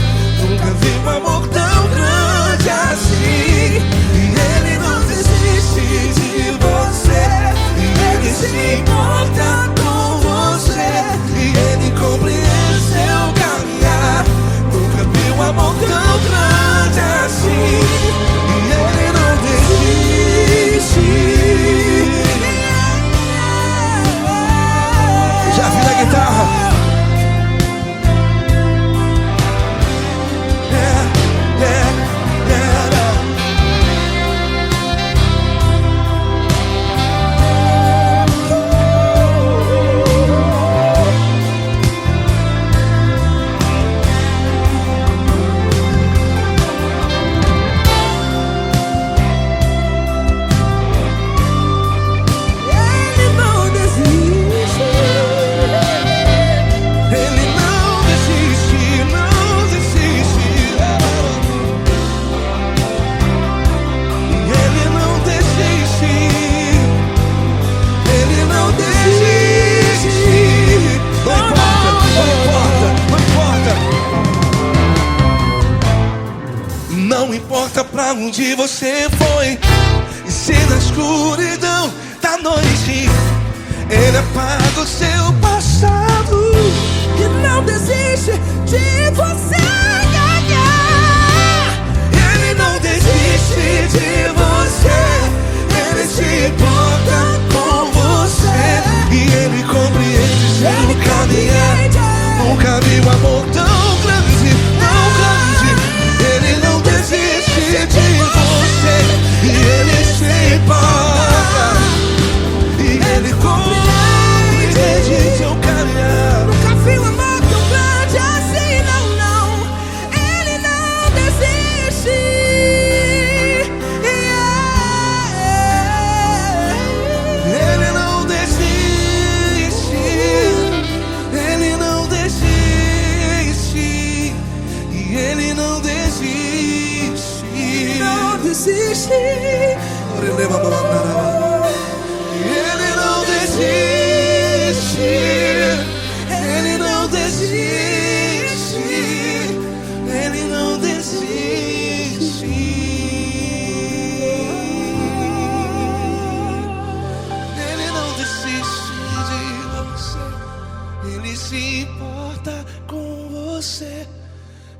Speaker 2: Nunca vi um amor tão grande assim. Se importa com você, e Ele compreende seu caminhar. Nunca vi um amor tão grande assim. E Ele não desiste. Já vi na guitarra. Não importa pra onde você foi, e se na escuridão da noite Ele apaga o seu passado
Speaker 6: e não desiste de você ganhar.
Speaker 2: Ele não desiste de você, Ele se importa com você, e Ele compreende seu caminhar. Nunca vi um amor tão grande, tão grande. Ele não desiste de você, e Ele se importa, e Ele compreende.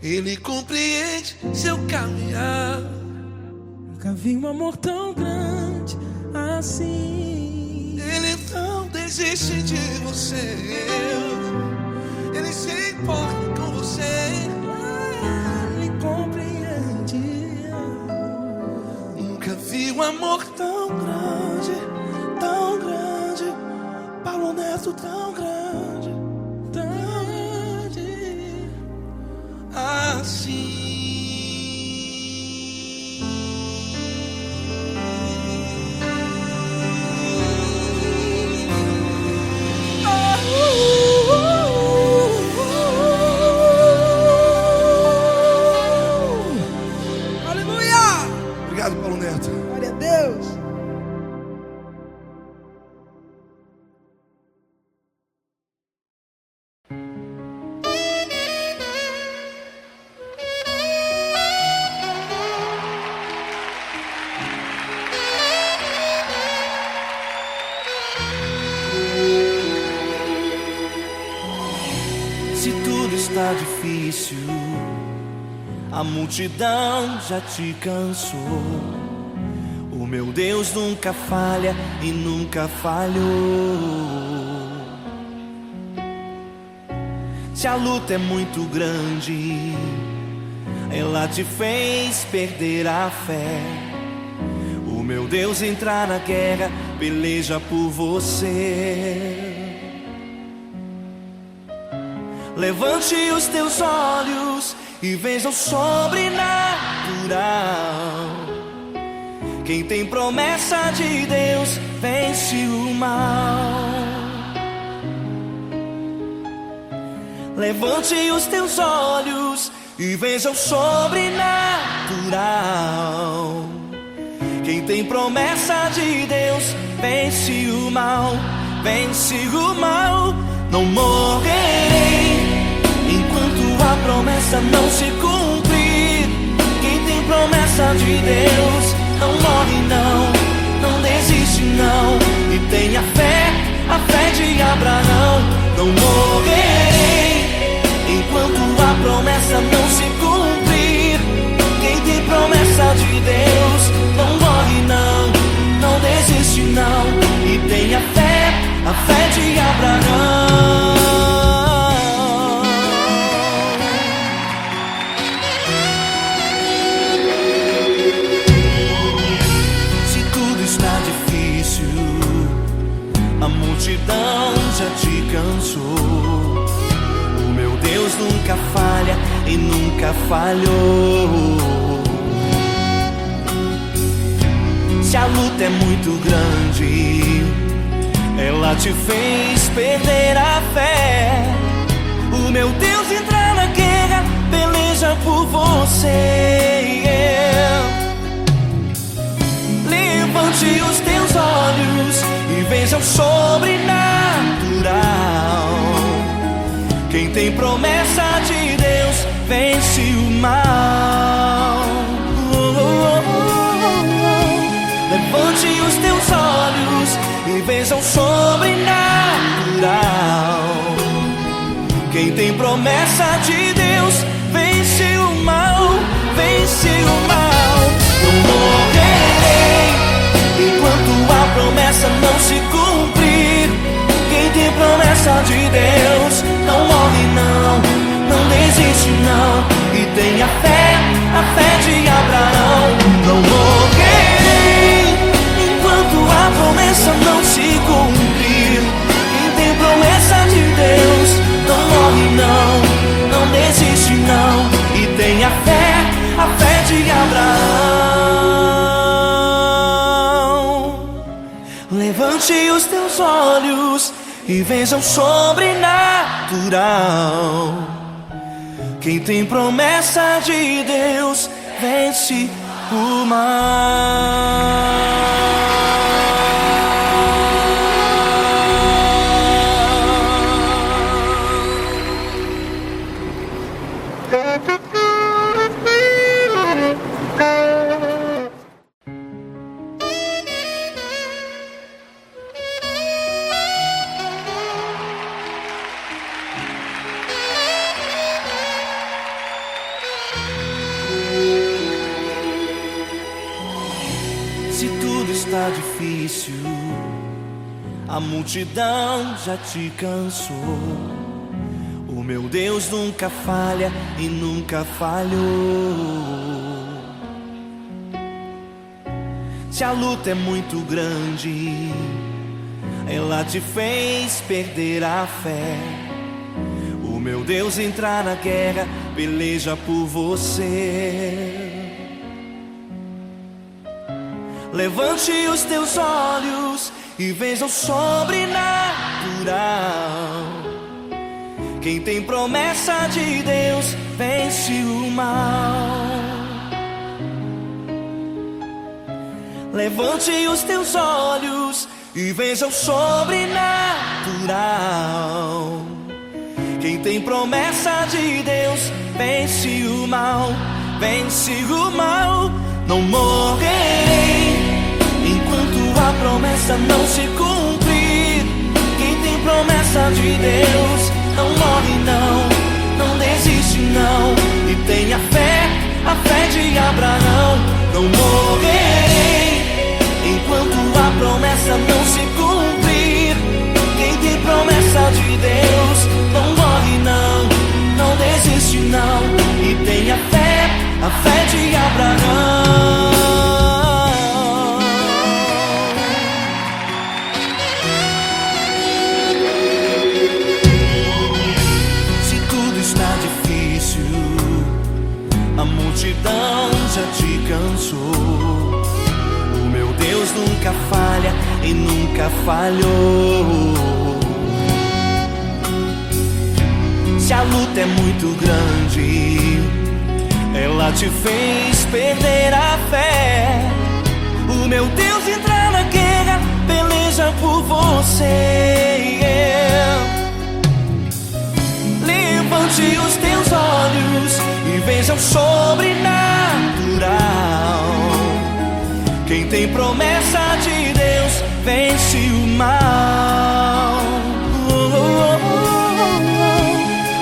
Speaker 2: Ele compreende seu caminhar.
Speaker 7: Nunca vi um amor tão grande assim.
Speaker 2: Ele não desiste de você. Ele se importa com você.
Speaker 7: Ele compreende.
Speaker 2: Nunca vi um amor tão grande, tão grande. Paulo Neto tão grande,
Speaker 7: Tão grande.
Speaker 2: assim.
Speaker 7: Aleluia!
Speaker 2: Obrigado, Paulo Neto.
Speaker 7: Glória a Deus.
Speaker 1: Se tudo está difícil, a multidão já te cansou. O meu Deus nunca falha e nunca falhou. Se a luta é muito grande, ela te fez perder a fé. O meu Deus entra na guerra, peleja por você. Levante os teus olhos e veja o sobrenatural. Quem tem promessa de Deus vence o mal. Levante os teus olhos e veja o sobrenatural. Quem tem promessa de Deus vence o mal, vence o mal. Não morrerei enquanto a promessa não se cumprir. Quem tem promessa de Deus não morre não, não desiste não. E tenha fé, a fé de Abraão. Não morrerei enquanto a promessa não se cumprir. Quem tem promessa de Deus não morre não, não desiste não. E tenha fé, a fé de Abraão. Se tudo está difícil, a multidão já te cansou. O meu Deus nunca falha e nunca falhou. Se a luta é muito grande, ela te fez perder a fé. O meu Deus entra na guerra, peleja por você. Levante os teus olhos e veja o sobrenatural. Quem tem promessa de Deus vence o mal. Levante os teus olhos e veja o sobrenatural. Quem tem promessa de Deus vence o mal, vence o mal. Não morrerei enquanto a promessa não se cumprir. Quem tem promessa de Deus não morre não, não desiste não. E tenha fé, a fé de Abraão. Não morrerei enquanto a promessa não se cumprir. Quem tem promessa de Deus não morre não, não desiste não. E tenha fé, a fé de Abraão. Levante os teus olhos e veja o sobrenatural. Quem tem promessa de Deus vence o mal.
Speaker 2: difícil, a multidão já te cansou. O meu Deus nunca falha e nunca falhou. Se a luta é muito grande, ela te fez perder a fé. O meu Deus entrar na guerra, peleja por você. Levante os teus olhos e veja o sobrenatural. Quem tem promessa de Deus vence o mal. Levante os teus olhos e veja o sobrenatural. Quem tem promessa de Deus vence o mal, vence o mal. Não morrerei enquanto a promessa não se cumprir. Quem tem promessa de Deus não morre não, não desiste não. E tenha fé, a fé de Abraão. Não morrerei enquanto a promessa não se cumprir. Quem tem promessa de Deus não morre não, não desiste não. E tenha fé, a fé de Abraão. Se tudo está difícil, a multidão já te cansou. O meu Deus nunca falha e nunca falhou. Se a luta é muito grande, ela te fez perder a fé. O meu Deus entrar na guerra, peleja por você. Levante os teus olhos e veja o sobrenatural. Quem tem promessa de Deus vence o mal.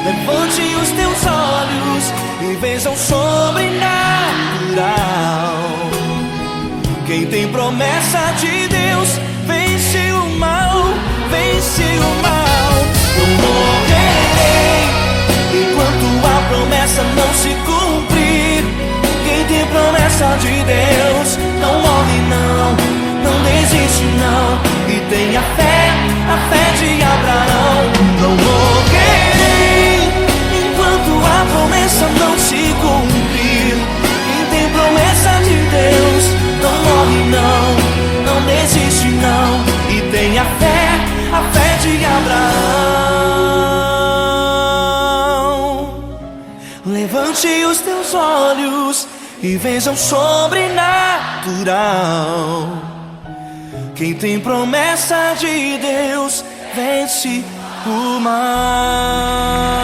Speaker 2: Levante os teus olhos e veja o sobrenatural. Quem tem promessa de Deus vence o mal, vence o mal. Não morrerei enquanto a promessa não se cumprir. Quem tem promessa de Deus não morre não, não desiste não. E tenha fé, a fé de Abraão. Não morrerei enquanto a promessa não se cumprir. Quem tem promessa de Deus não morre não, não desiste não. E tenha fé, a fé de Abraão. Levante os teus olhos e veja o sobrenatural. Quem tem promessa de Deus vence o mal.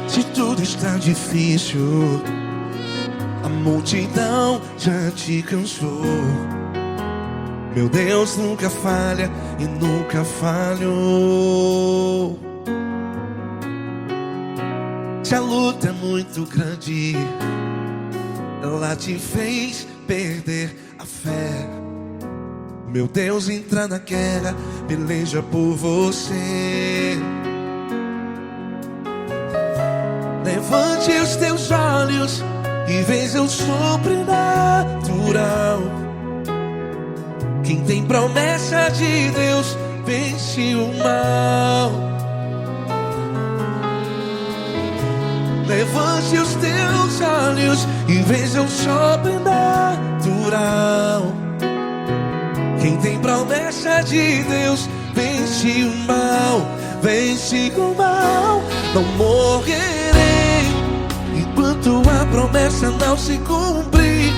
Speaker 2: Se tudo está difícil, a multidão já te cansou. Meu Deus nunca falha e nunca falhou. Se a luta é muito grande, ela te fez perder a fé. Meu Deus entra na guerra, peleja por você. Levante os teus olhos e veja o sobrenatural. Quem tem promessa de Deus vence o mal. Levante os teus olhos e veja o sobrenatural. Quem tem promessa de Deus vence o mal, vence o mal. Não morrerei enquanto a promessa não se cumprir.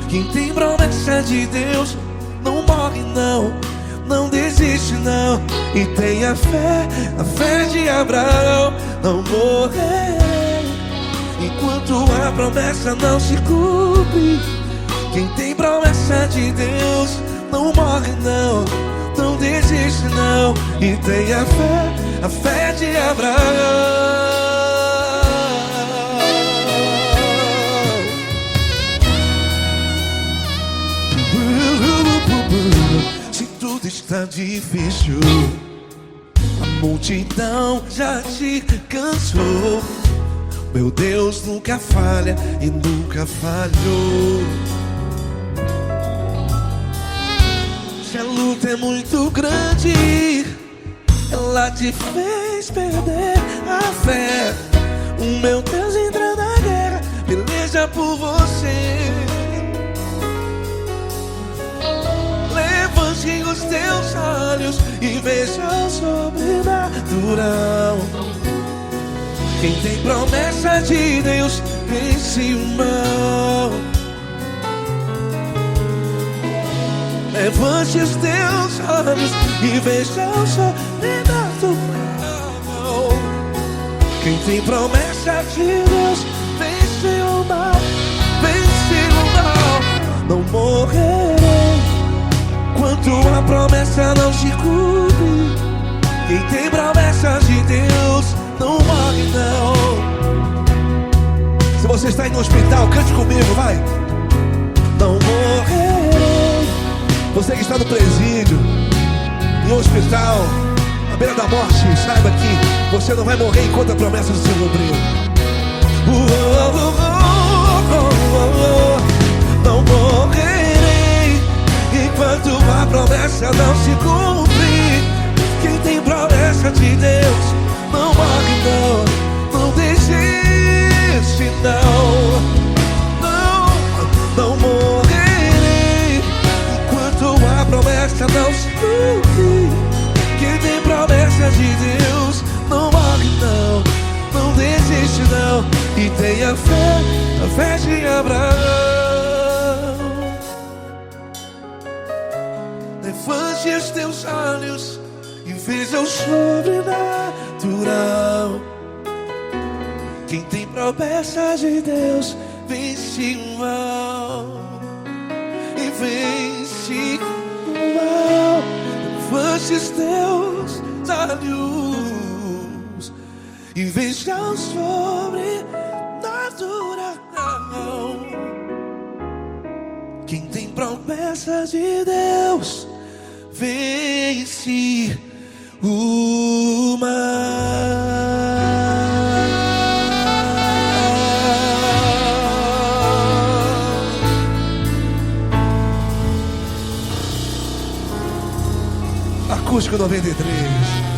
Speaker 2: Quem tem promessa de Deus não morre não, não desiste não. E tenha fé, a fé de Abraão. Não morrerei enquanto a promessa não se cumpre. Quem tem promessa de Deus não morre não, não desiste não. E tenha fé, a fé de Abraão. Se tudo está difícil, a multidão já te cansou, meu Deus nunca falha e nunca falhou. Se a luta é muito grande, ela te fez perder a fé. O meu Deus entra na guerra, peleja por você. Levante os teus olhos e veja o sobrenatural. Quem tem promessa de Deus vence o mal. Levante os teus olhos e veja o sobrenatural. Quem tem promessa de Deus vence o mal, vence o mal. Não morrerei enquanto a promessa não se cumpre. Quem tem promessa de Deus não morre não. Se você está em um hospital, cante comigo, vai. Não morrerei. Você que está no presídio, em um hospital, à beira da morte, saiba que você não vai morrer enquanto a promessa não se cumprir. Não morrerei enquanto a promessa não se cumprir. Quem tem promessa de Deus não morre não, não desiste não. Não morrerei enquanto a promessa não se cumprir. Quem tem promessa de Deus não morre não, não desiste não. E tenha fé, a fé de Abraão. Levante os teus olhos e veja o sobrenatural. Quem tem promessa de Deus vence o mal, e vence o mal. Levante os teus olhos e veja o sobrenatural. Quem tem promessa de Deus vence o mal. Acústico 93.